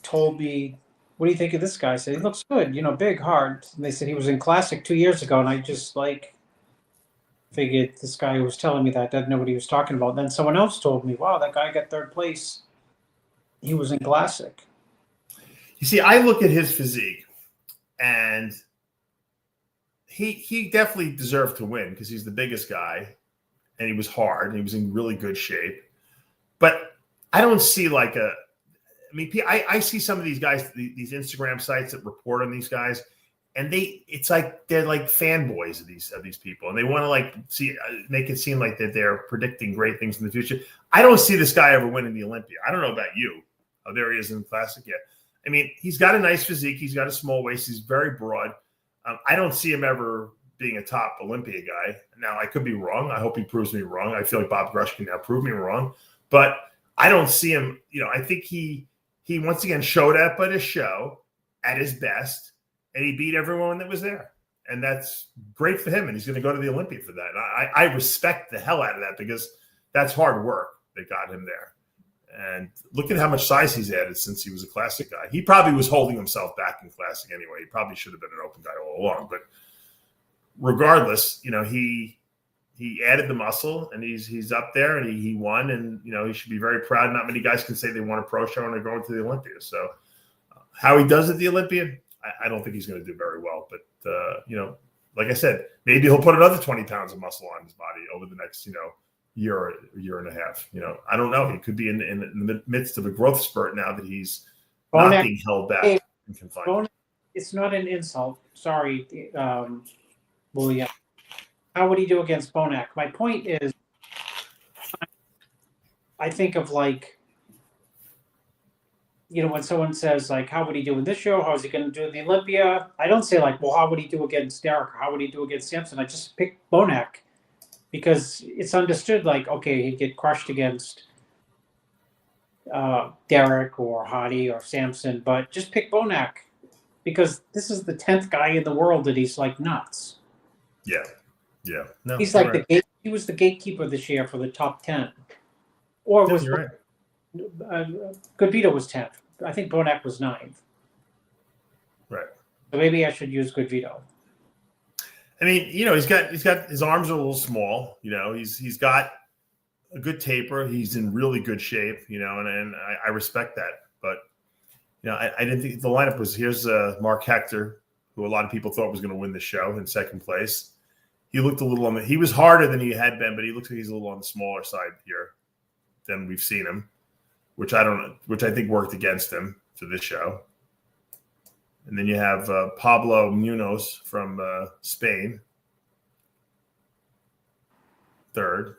told me, "What do you think of this guy?" I said, "He looks good, big, hard." And they said he was in Classic 2 years ago, and I just figured this guy who was telling me that doesn't know what he was talking about. Then someone else told me, "Wow, that guy got third place. He was in Classic." You see, I look at his physique, and he definitely deserved to win because he's the biggest guy, and he was hard, and he was in really good shape. But I don't see I see some of these guys, these Instagram sites that report on these guys, and it's like they're like fanboys of these people, and they want to make it seem like that they're predicting great things in the future. I don't see this guy ever winning the Olympia. I don't know about you. Oh, there he is in Classic. Yeah. I mean, he's got a nice physique. He's got a small waist. He's very broad. I don't see him ever being a top Olympia guy. Now, I could be wrong. I hope he proves me wrong. I feel like Bob Grush can now prove me wrong. But I don't see him. I think he once again showed up at his show at his best, and he beat everyone that was there. And that's great for him, and he's going to go to the Olympia for that. And I respect the hell out of that because that's hard work that got him there. And look at how much size he's added since he was a Classic guy. He probably was holding himself back in Classic anyway. He probably should have been an open guy all along. But regardless, he added the muscle, and he's up there, and he won, and he should be very proud. Not many guys can say they won a pro show and they're going to the Olympia. So how he does at the Olympia, I don't think he's going to do very well. But like I said, maybe he'll put another 20 pounds of muscle on his body over the next year and a half. I don't know. He could be in the midst of a growth spurt now that he's not being held back and confined. It's not an insult. Sorry, William. How would he do against Bonac? My point is, I think of when someone says how would he do in this show? How is he going to do in the Olympia? I don't say well, how would he do against Derek? How would he do against Sampson? I just pick Bonac because it's understood okay, he'd get crushed against Derek or Hadi or Sampson, but just pick Bonac because this is the 10th guy in the world that he's nuts. Yeah. Yeah. No, he's right. he was the gatekeeper this year for the top 10. Or was right. Good Vito was 10th. I think Bonac was 9th. Right. So maybe I should use Good Vito. I mean, he's got his arms are a little small. He's got a good taper. He's in really good shape. And I respect that. But I didn't think the lineup was. Here's Mark Hector, who a lot of people thought was going to win the show in second place. He looked a little he was harder than he had been, but he looks like he's a little on the smaller side here than we've seen him, which I think worked against him for this show. And then you have Pablo Munoz from Spain, third.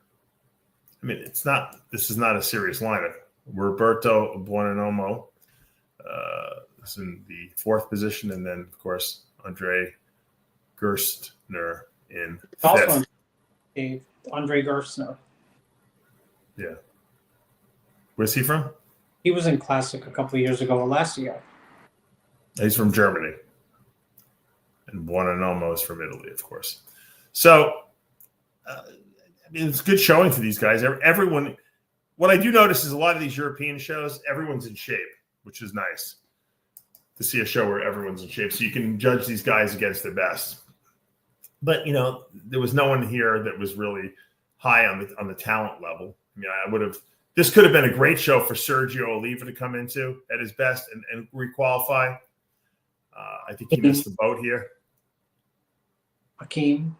I mean, this is not a serious lineup. Roberto Buonanomo is in the fourth position, and then of course Andre Gerstner in fifth. Also Andre Gerstner. Yeah. Where's he from? He was in Classic a couple of years ago or last year. He's from Germany. And Buonanomo is from Italy, of course. So, it's good showing for these guys. Everyone, what I do notice is a lot of these European shows, everyone's in shape, which is nice to see a show where everyone's in shape. So you can judge these guys against their best. But, there was no one here that was really high on the talent level. I mean, this could have been a great show for Sergio Oliva to come into at his best and requalify. I think he missed the boat here. Hakeem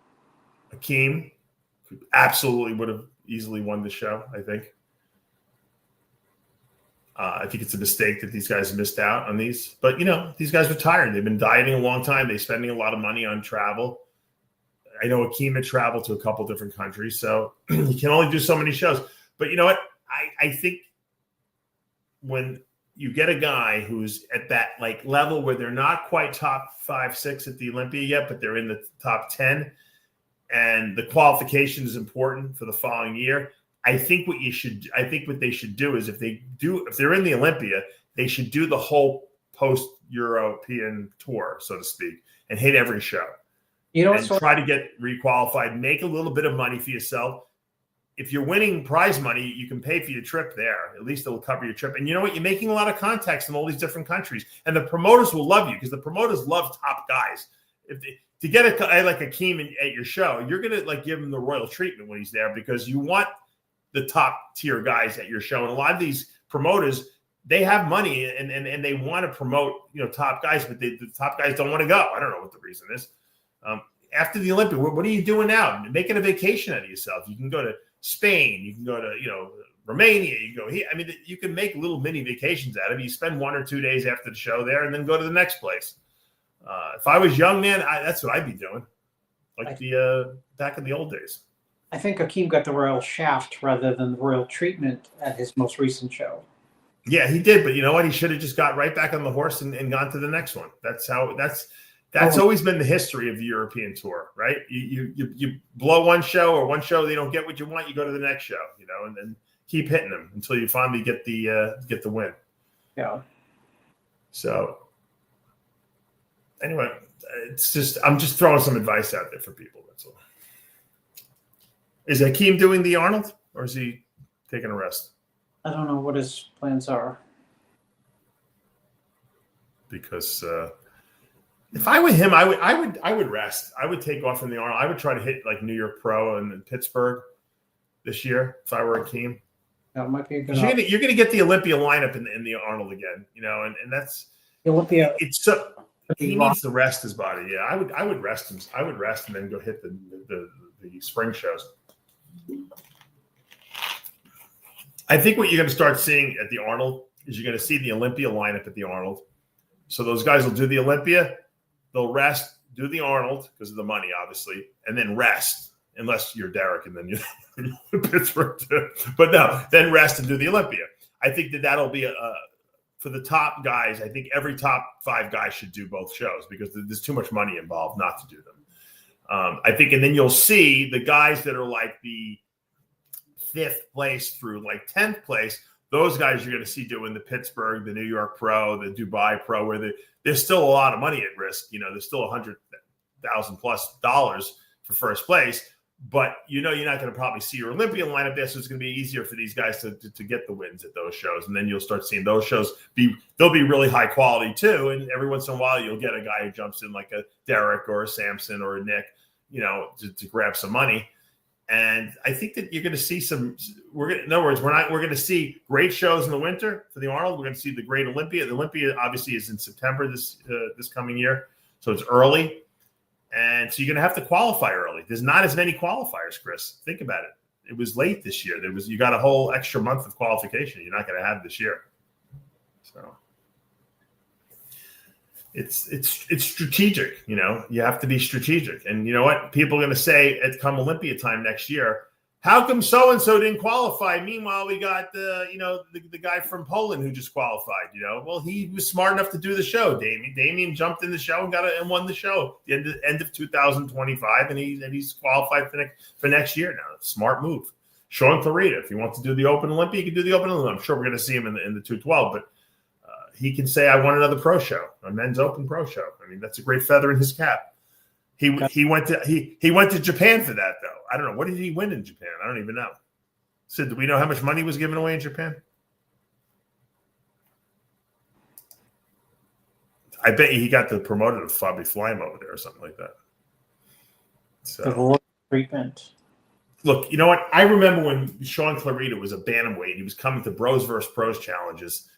absolutely would have easily won the show, I think. I think it's a mistake that these guys missed out on these. But, these guys are tired. They've been dieting a long time. They're spending a lot of money on travel. I know Hakeem had traveled to a couple different countries, so you can only do so many shows. But you know what? I think when you get a guy who's at that level where they're not quite top 5, 6 at the Olympia yet, but they're in the top 10, and the qualification is important for the following year. I think what they should do is if they're in the Olympia, they should do the whole post-European tour, so to speak, and hit every show. You know, and try to get requalified, make a little bit of money for yourself. If you're winning prize money, you can pay for your trip there. At least it'll cover your trip. And you know what? You're making a lot of contacts in all these different countries. And the promoters will love you because the promoters love top guys. To get a guy like Akeem at your show, you're going to like give him the royal treatment when he's there because you want the top tier guys at your show. And a lot of these promoters, they have money and they want to promote, top guys, but the top guys don't want to go. I don't know what the reason is. After the Olympia, what are you doing now? Making a vacation out of yourself. You can go to Spain. You can go to, Romania. You can go here. I mean, you can make little mini vacations out of it. You spend 1 or 2 days after the show there and then go to the next place. If I was young, man, that's what I'd be doing. Like back in the old days. I think Akeem got the royal shaft rather than the royal treatment at his most recent show. Yeah, he did. But you know what? He should have just got right back on the horse and gone to the next one. That's always been the history of the European tour, right? You blow one show or one show, they don't get what you want, you go to the next show, and then keep hitting them until you finally get the win. Yeah. So anyway, I'm just throwing some advice out there for people. That's all. Is Akeem doing the Arnold or is he taking a rest? I don't know what his plans are. Because if I were him, I would rest. I would take off from the Arnold. I would try to hit like New York Pro and then Pittsburgh this year if I were Akeem. That might be a good. You're gonna get the Olympia lineup in the Arnold again, and that's Olympia. It's so he needs to rest his body. Yeah, I would rest him. I would rest and then go hit the spring shows. I think what you're going to start seeing at the Arnold is you're going to see the Olympia lineup at the Arnold. So those guys will do the Olympia, they'll rest, do the Arnold because of the money, obviously, and then rest, unless you're Derek and then you're Pittsburgh too. But no, then rest and do the Olympia. I think that'll be for the top guys. I think every top 5 guys should do both shows because there's too much money involved not to do them. I think, and then you'll see the guys that are like the 5th place through like 10th place. Those guys you're going to see doing the Pittsburgh, the New York Pro, the Dubai Pro, where there's still a lot of money at risk. There's still $100,000+ for first place, but you're not going to probably see your Olympian lineup there. So it's going to be easier for these guys to get the wins at those shows. And then you'll start seeing those shows they'll be really high quality too. And every once in a while you'll get a guy who jumps in like a Derek or a Samson or a Nick, to grab some money. And I think that you're going to see in other words, we're going to see great shows in the winter for the Arnold. We're going to see the great Olympia. The Olympia obviously is in September this coming year. So it's early. And so you're going to have to qualify early. There's not as many qualifiers, Chris. Think about it. It was late this year. You got a whole extra month of qualification. You're not going to have this year. So it's strategic, you have to be strategic. And you know what? People are going to say at come Olympia time next year, how come so-and-so didn't qualify? Meanwhile, we got the guy from Poland who just qualified, well, he was smart enough to do the show. Damian jumped in the show and won the show at the end of 2025. And he's qualified for next year now. Smart move. Shaun Clarida, if he wants to do the Open Olympia, he can do the Open Olympia. I'm sure we're going to see him in the 212, but he can say, I want another pro show, a men's open pro show. I mean, that's a great feather in his cap. He went to Japan for that, though. I don't know. What did he win in Japan? I don't even know. Sid, do we know how much money was given away in Japan? I bet he got the promoter to probably fly him over there or something like that. So treatment. Look, you know what? I remember when Shaun Clarida was a bantamweight. He was coming to Bros vs. Pros challenges,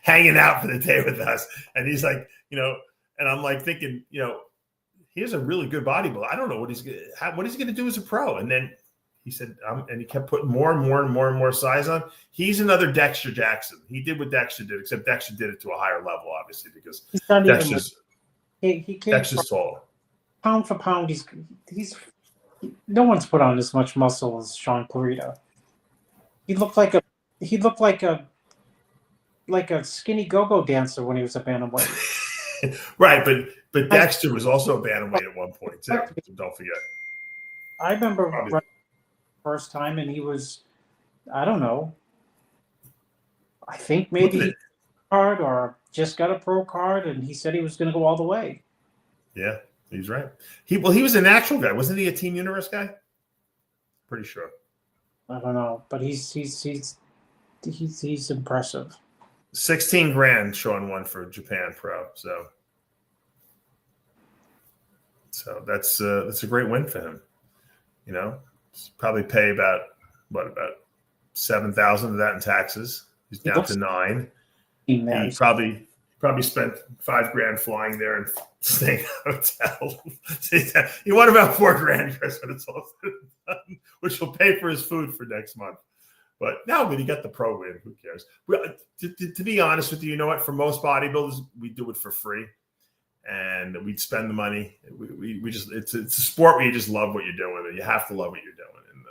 hanging out for the day with us. And he's like, and I'm like thinking, here's a really good bodybuilder. I don't know what he's going to do as a pro. And then he said, and he kept putting more and more and more and more size on. He's another Dexter Jackson. He did what Dexter did, except Dexter did it to a higher level, obviously, because Dexter's tall. Pound for pound, he's no one's put on as much muscle as Shaun Clarida. He looked like a skinny go-go dancer when he was a bantamweight. Right, but Dexter was also a bantamweight at one point too. So don't forget. I remember the first time, and he was, I don't know. I think maybe card or just got a pro card, and he said he was going to go all the way. Yeah, he's right. He was a natural guy, wasn't he? A Team Universe guy? Pretty sure. I don't know, but he's impressive. 16 grand Shaun won for Japan Pro. So that's a great win for him. You know, probably pay about 7,000 of that in taxes. He's down to 9. He probably spent 5 grand flying there and staying in a hotel. He won about 4 grand, Chris, when it's all said and done, which will pay for his food for next month. But now when he got the pro win, who cares? To be honest with you, you know what? For most bodybuilders, we do it for free, and we'd spend the money. We just it's a sport where you just love what you're doing, and you have to love what you're doing. And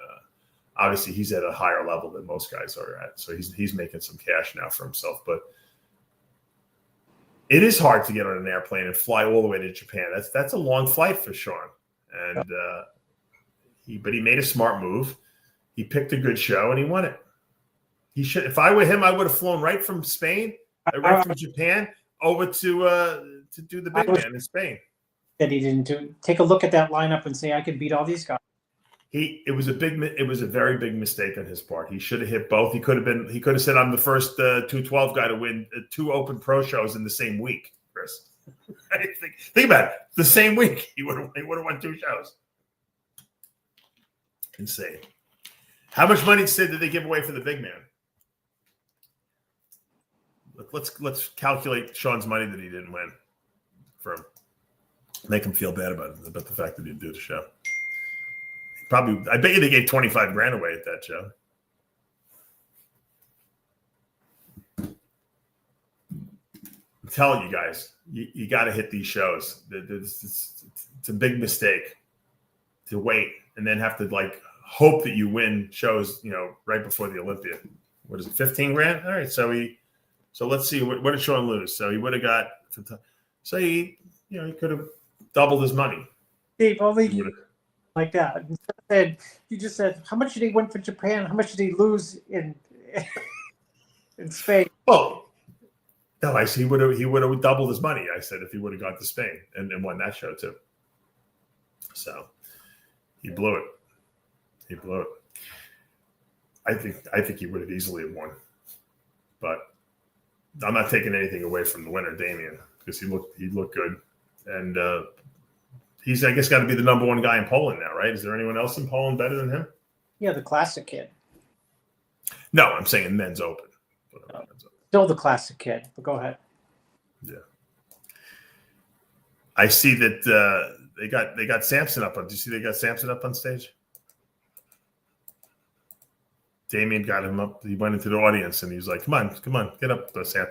obviously, he's at a higher level than most guys are at, so he's making some cash now for himself. But it is hard to get on an airplane and fly all the way to Japan. That's a long flight for Shaun, and he made a smart move. He picked a good show and he won it. He should. If I were him, I would have flown right from Spain, right from Japan, over to do the big man in Spain. That he didn't do. Take a look at that lineup and say I could beat all these guys. It was a very big mistake on his part. He should have hit both. He could have said I'm the first 212 guy to win 2 open pro shows in the same week, Chris. Think about it. The same week he would have won 2 shows. Insane. How much money did they give away for the big man? Let's calculate Shaun's money that he didn't win for him. Make him feel bad about the fact that he didn't do the show. I bet you they gave 25 grand away at that show. I'm telling you guys, you got to hit these shows. It's a big mistake to wait and then have to hope that you win shows, right before the Olympia. What is it, 15 grand? All right, so let's see, what did Shaun lose? So he would have got, he could have doubled his money. Dave, only like that. You just said, how much did he win for Japan? How much did he lose in Spain? Well, no, I see. He would have doubled his money. I said if he would have gone to Spain and won that show too. So he blew it. I think he would have easily won, but I'm not taking anything away from the winner, Damian, because he looked good, and he's, I guess, got to be the number 1 guy in Poland now, right? Is there anyone else in Poland better than him? Yeah, the Classic kid. No, I'm saying men's open. Still the Classic kid, but go ahead. Yeah, I see that they got Samson up on. Do you see they got Samson up on stage? Damian got him up. He went into the audience and he was like, "Come on, get up, Sam."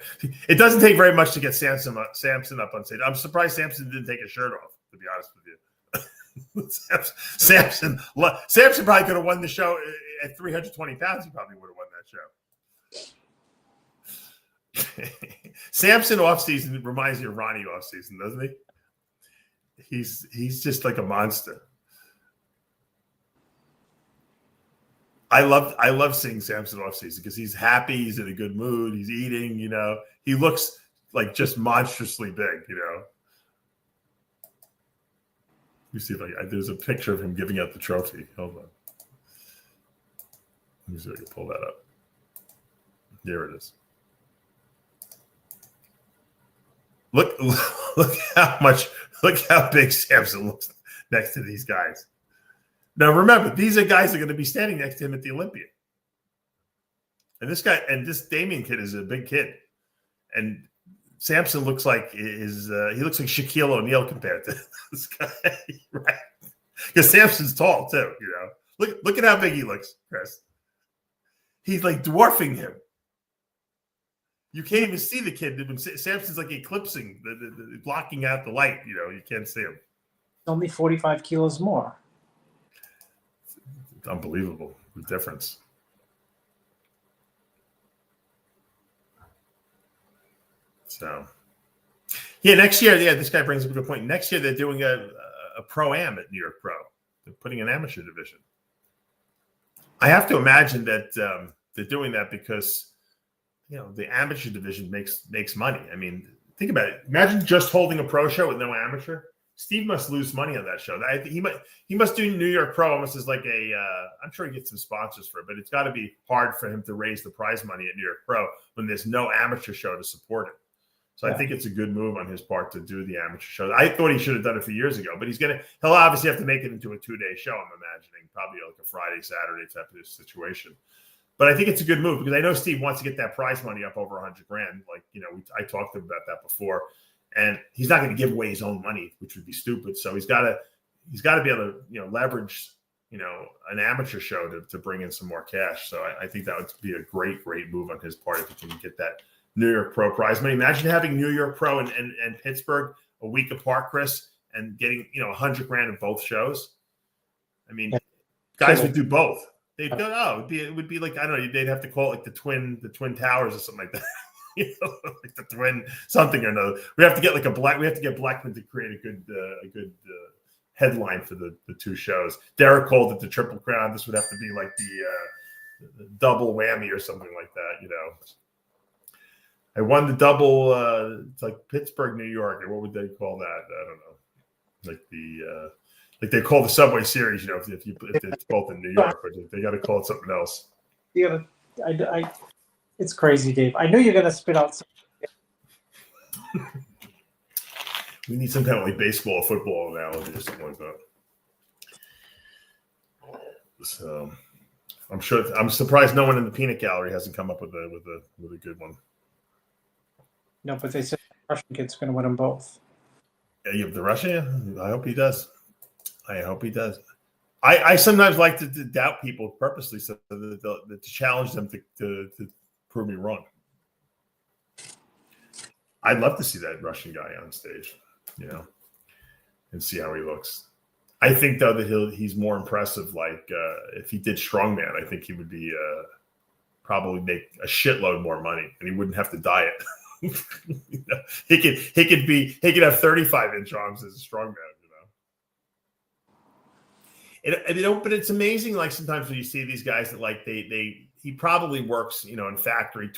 It doesn't take very much to get Samson up on stage. I'm surprised Samson didn't take his shirt off, to be honest with you. Samson probably could have won the show at 320 pounds. He probably would have won that show. Samson off season reminds you of Ronnie off season, doesn't he? He's just like a monster. I love seeing Samson off season because he's happy, he's in a good mood, he's eating, he looks like just monstrously big, You see, there's a picture of him giving out the trophy. Hold on. Let me see if I can pull that up. There it is. Look how big Samson looks next to these guys. Now remember, these are guys that are going to be standing next to him at the Olympia. And this Damian kid is a big kid. And Samson looks like he looks like Shaquille O'Neal compared to this guy, right? Because Samson's tall too, Look at how big he looks, Chris. He's like dwarfing him. You can't even see the kid. Samson's like eclipsing, blocking out the light. You can't see him. Only 45 kilos more. Unbelievable, the difference. So, next year, this guy brings up a good point. Next year, they're doing a pro-am at New York Pro. They're putting an amateur division. I have to imagine that they're doing that because the amateur division makes money. I mean, think about it. Imagine just holding a pro show with no amateur. Steve must lose money on that show. I think he must do New York Pro almost as like I'm sure he gets some sponsors for it, but it's got to be hard for him to raise the prize money at New York Pro when there's no amateur show to support it. So I think it's a good move on his part to do the amateur show. I thought he should have done it a few years ago, but he'll obviously have to make it into a 2-day show, I'm imagining, probably like a Friday, Saturday type of situation. But I think it's a good move because I know Steve wants to get that prize money up over $100,000. Like, I talked to him about that before. And he's not going to give away his own money, which would be stupid. So he's got to be able to, leverage, an amateur show to bring in some more cash. So I think that would be a great move on his part if he can get that New York Pro prize money. Imagine having New York Pro and Pittsburgh a week apart, Chris, and getting, $100,000 in both shows. I mean, guys would do both. They'd go, it would be like, I don't know, they'd have to call it like the Twin Towers or something like that. Like the twin something or another. We have to get Blackman to create a good headline for the two shows. Derek called it the Triple Crown. This would have to be like the double whammy or something like that. I won the double. It's like Pittsburgh, New York, or what would they call that? I don't know. Like like they call the Subway Series. If it's both in New York, but they got to call it something else. Yeah, it's crazy, Dave. I knew you're going to spit out something. We need some kind of like baseball or football analogy or something like that. So I'm surprised no one in the peanut gallery hasn't come up with a good one. No, but they said the Russian kid's going to win them both. Yeah, you have the Russian? I hope he does. I sometimes like to doubt people purposely so that to challenge them to prove me wrong. I'd love to see that Russian guy on stage, and see how he looks. I think though that he's more impressive. Like if he did strongman, I think he would be probably make a shitload more money, and he wouldn't have to diet. He could have 35-inch arms as a strongman. But it's amazing. Like sometimes when you see these guys that like he probably works, in factory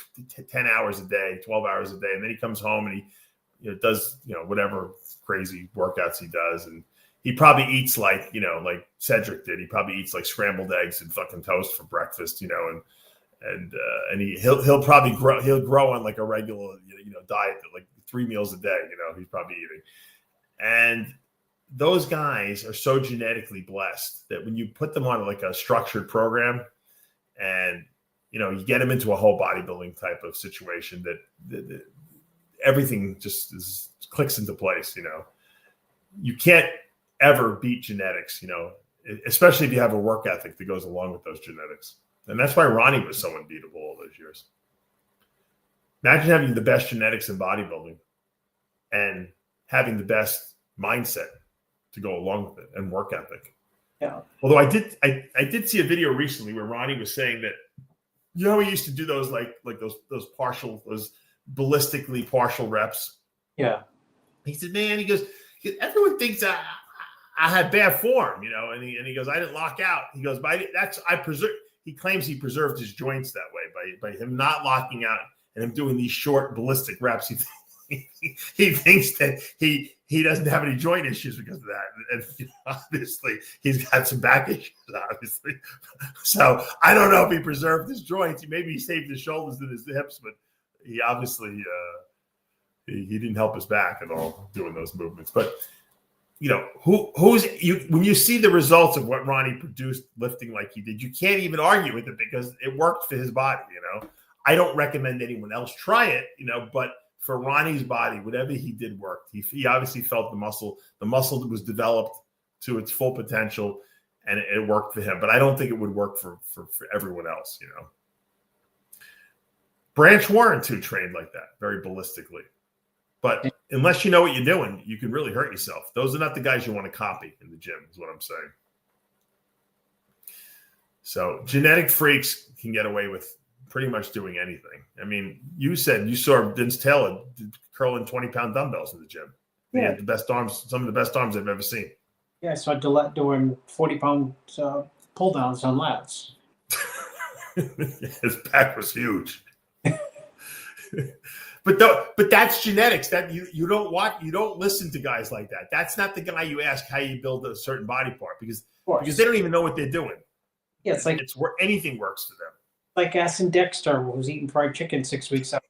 10 hours a day, 12 hours a day. And then he comes home and he does, whatever crazy workouts he does. And he probably eats like Cedric did. He probably eats like scrambled eggs and fucking toast for breakfast, and he'll probably grow on like a regular, diet, like 3 meals a day, he's probably eating. And those guys are so genetically blessed that when you put them on like a structured program and, you get them into a whole bodybuilding type of situation that everything just clicks into place, You can't ever beat genetics, especially if you have a work ethic that goes along with those genetics. And that's why Ronnie was so unbeatable all those years. Imagine having the best genetics in bodybuilding and having the best mindset to go along with it and work ethic. Yeah. Although I did see a video recently where Ronnie was saying that, he used to do those like those ballistically partial reps. Yeah. He said, man, he goes, everyone thinks I had bad form, and he goes, I didn't lock out. He goes, but he claims he preserved his joints that way by him not locking out and him doing these short ballistic reps. He thinks that he doesn't have any joint issues because of that. And obviously he's got some back issues, obviously. So I don't know if he preserved his joints. Maybe he saved his shoulders and his hips, but he obviously he didn't help his back at all doing those movements. But when you see the results of what Ronnie produced lifting like he did, you can't even argue with it because it worked for his body. I don't recommend anyone else try it, but for Ronnie's body, whatever he did worked. He obviously felt the muscle that was developed to its full potential, and it worked for him. But I don't think it would work for everyone else, Branch Warren too trained like that, very ballistically. But unless you know what you're doing, you can really hurt yourself. Those are not the guys you want to copy in the gym, is what I'm saying. So genetic freaks can get away with pretty much doing anything. I mean, you said you saw Vince Taylor curling 20-pound dumbbells in the gym. He had the best arms, some of the best arms I've ever seen. Yeah, I saw Dillette doing 40-pound pull downs on lats. His back was huge. But that's genetics. That you don't listen to guys like that. That's not the guy you ask how you build a certain body part because they don't even know what they're doing. Yeah, it's like it's where anything works for them. Like Ass and Dexter, who's eating fried chicken 6 weeks out.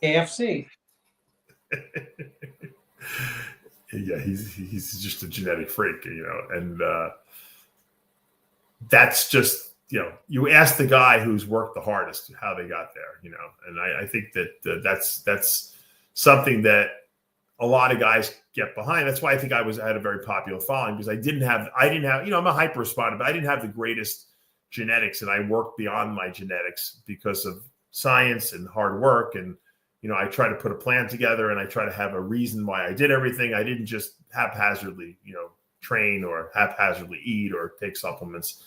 KFC. Yeah, he's just a genetic freak, and that's just, you ask the guy who's worked the hardest how they got there, and I think that that's something that a lot of guys get behind. That's why I think I had a very popular following, because I didn't have, I'm a hyper responder, but I didn't have the greatest genetics, and I worked beyond my genetics because of science and hard work. And, I try to put a plan together, and I try to have a reason why I did everything. I didn't just haphazardly, train or haphazardly eat or take supplements.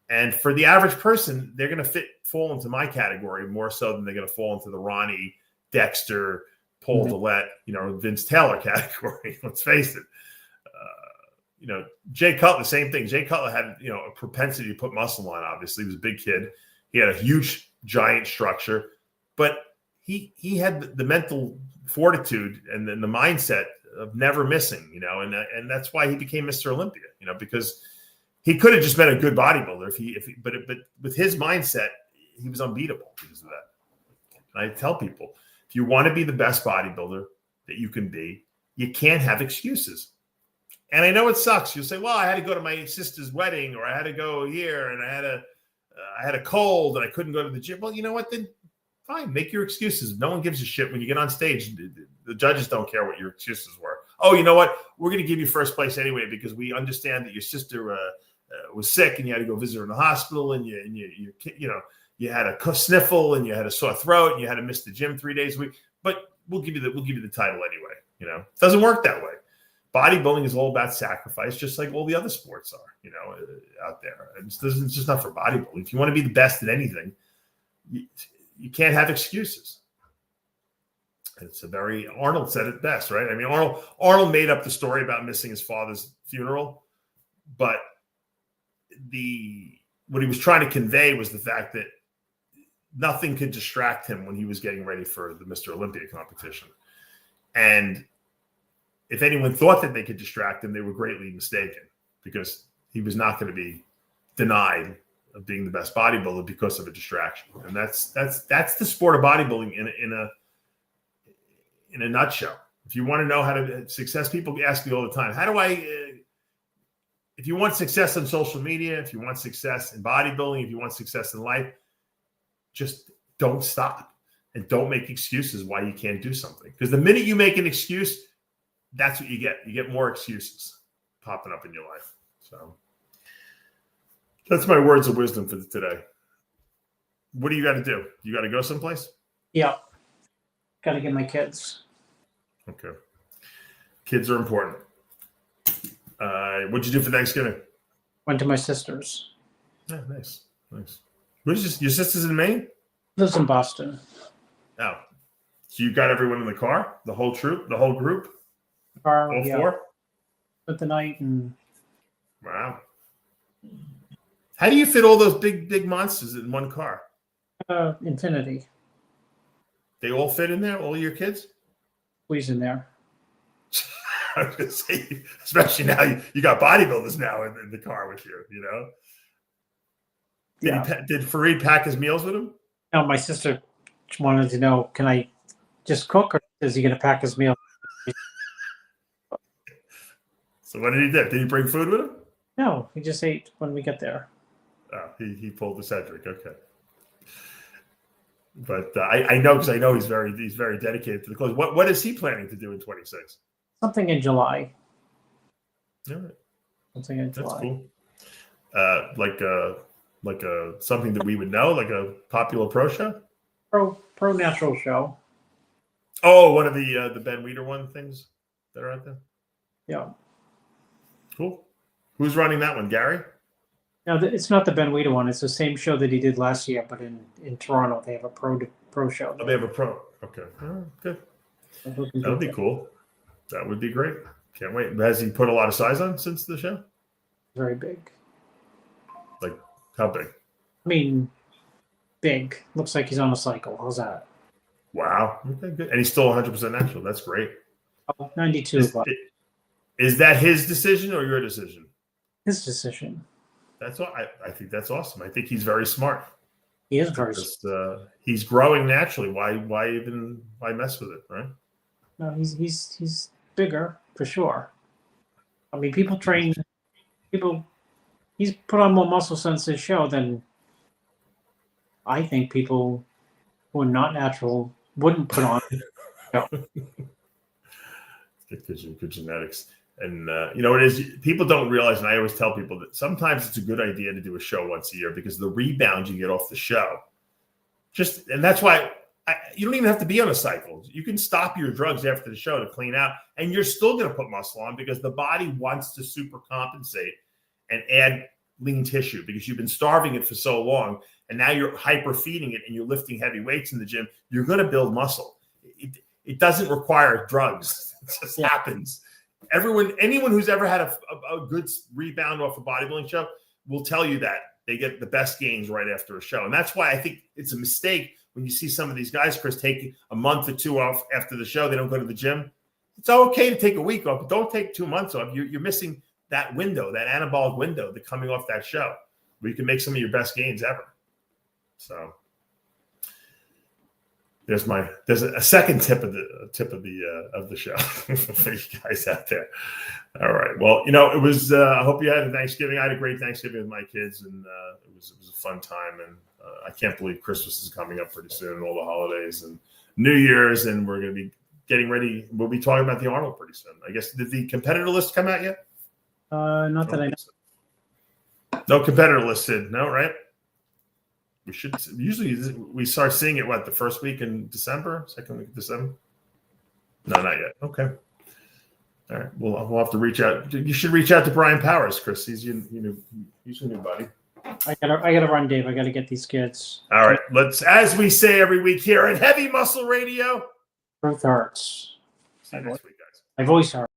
And for the average person, they're going to fall into my category more so than they're going to fall into the Ronnie, Dexter, Paul Dillette, Vince Taylor category. Let's face it. Jay Cutler, same thing. Jay Cutler had, a propensity to put muscle on. Obviously, he was a big kid. He had a huge, giant structure, but he had the mental fortitude and then the mindset of never missing, and that's why he became Mr. Olympia, because he could have just been a good bodybuilder but with his mindset, he was unbeatable because of that. And I tell people, if you want to be the best bodybuilder that you can be, you can't have excuses. And I know it sucks. You'll say, well, I had to go to my sister's wedding, or I had to go here, and I had a cold and I couldn't go to the gym. Well, you know what? Then fine, make your excuses. No one gives a shit when you get on stage. The judges don't care what your excuses were. Oh, you know what? We're going to give you first place anyway because we understand that your sister was sick and you had to go visit her in the hospital, and you had a sniffle and you had a sore throat and you had to miss the gym 3 days a week. But we'll give you the title anyway. It doesn't work that way. Bodybuilding is all about sacrifice, just like all the other sports are, out there. It's just not for bodybuilding. If you want to be the best at anything, you can't have excuses. It's Arnold said it best, right? I mean, Arnold made up the story about missing his father's funeral, but what he was trying to convey was the fact that nothing could distract him when he was getting ready for the Mr. Olympia competition. And if anyone thought that they could distract him, they were greatly mistaken, because he was not going to be denied of being the best bodybuilder because of a distraction. And that's the sport of bodybuilding in a nutshell. If you want to know how to success, people ask me all the time, how do I, if you want success on social media, if you want success in bodybuilding, if you want success in life, just don't stop and don't make excuses why you can't do something. Because the minute you make an excuse, that's what you get. You get more excuses popping up in your life. So that's my words of wisdom for today. What do you got to do? You got to go someplace? Yeah. Got to get my kids. Okay. Kids are important. What'd you do for Thanksgiving? Went to my sister's. Yeah, nice. What is your sister's in Maine? Lives in Boston. Oh. So you got everyone in the car? The whole troop? The whole group? All four? Spent the night and... Wow. How do you fit all those big monsters in one car? Infinity. They all fit in there? All your kids? Squeeze in there. I was going to say, especially now you got bodybuilders now in the car with you, Did Fareed pack his meals with him? No, my sister wanted to know, can I just cook, or is he going to pack his meal? So what did he do? Did he bring food with him? No, he just ate when we get there. Oh, he pulled the Cedric. Okay. But I know, because I know he's very dedicated to the clothes. What is he planning to do in 26? Something in July. All right. Something in July. That's cool. Like a something that we would know, like a popular pro show? Pro natural show. Oh, one of the Ben Weider things that are out there? Yeah. Cool. Who's running that one? Gary? No, it's not the Ben Weider one. It's the same show that he did last year, but in Toronto they have a pro show. Oh, they have a pro. Okay. Oh, good. That would be cool. That would be great. Can't wait. Has he put a lot of size on since the show? Very big. Like how big? I mean, big. Looks like he's on a cycle. How's that? Wow. Okay, good. And he's still 100% natural. That's great. 92. Is that his decision or your decision? His decision. That's what I think. That's awesome. I think he's very smart. He is very smart. He's growing naturally. Why mess with it, right? No, he's bigger for sure. I mean, people train people. He's put on more muscle since his show than I think people who are not natural wouldn't put on. Good genetics. And you know, it is. People don't realize, and I always tell people that sometimes it's a good idea to do a show once a year because the rebound you get off the show, and that's why you don't even have to be on a cycle. You can stop your drugs after the show to clean out, and you're still going to put muscle on because the body wants to super compensate and add lean tissue because you've been starving it for so long, and now you're hyper feeding it and you're lifting heavy weights in the gym. You're going to build muscle. It doesn't require drugs. It just happens. Anyone who's ever had a good rebound off a bodybuilding show will tell you that they get the best gains right after a show. And that's why I think it's a mistake when you see some of these guys, Chris, take a month or two off after the show. They don't go to the gym. It's okay to take a week off, but don't take 2 months off. You're missing that window, that anabolic window, the coming off that show where you can make some of your best gains ever. So there's a second tip of the show for you guys out there. All right. Well, you know, it was. I hope you had a Thanksgiving. I had a great Thanksgiving with my kids, and it was a fun time. And I can't believe Christmas is coming up pretty soon, and all the holidays and New Year's, and we're going to be getting ready. We'll be talking about the Arnold pretty soon. I guess did the competitor list come out yet? Not that I know. No competitor list, Sid. No, right? We should usually we start seeing it the first week in December, second week of December. No, not yet. Okay. All right. We'll have to reach out. You should reach out to Brian Powers, Chris. He's your new buddy. I gotta run, Dave. I gotta get these kids. All right. Let's, as we say every week here at Heavy Muscle Radio. Truth hurts. See you next week, guys. My voice hurts.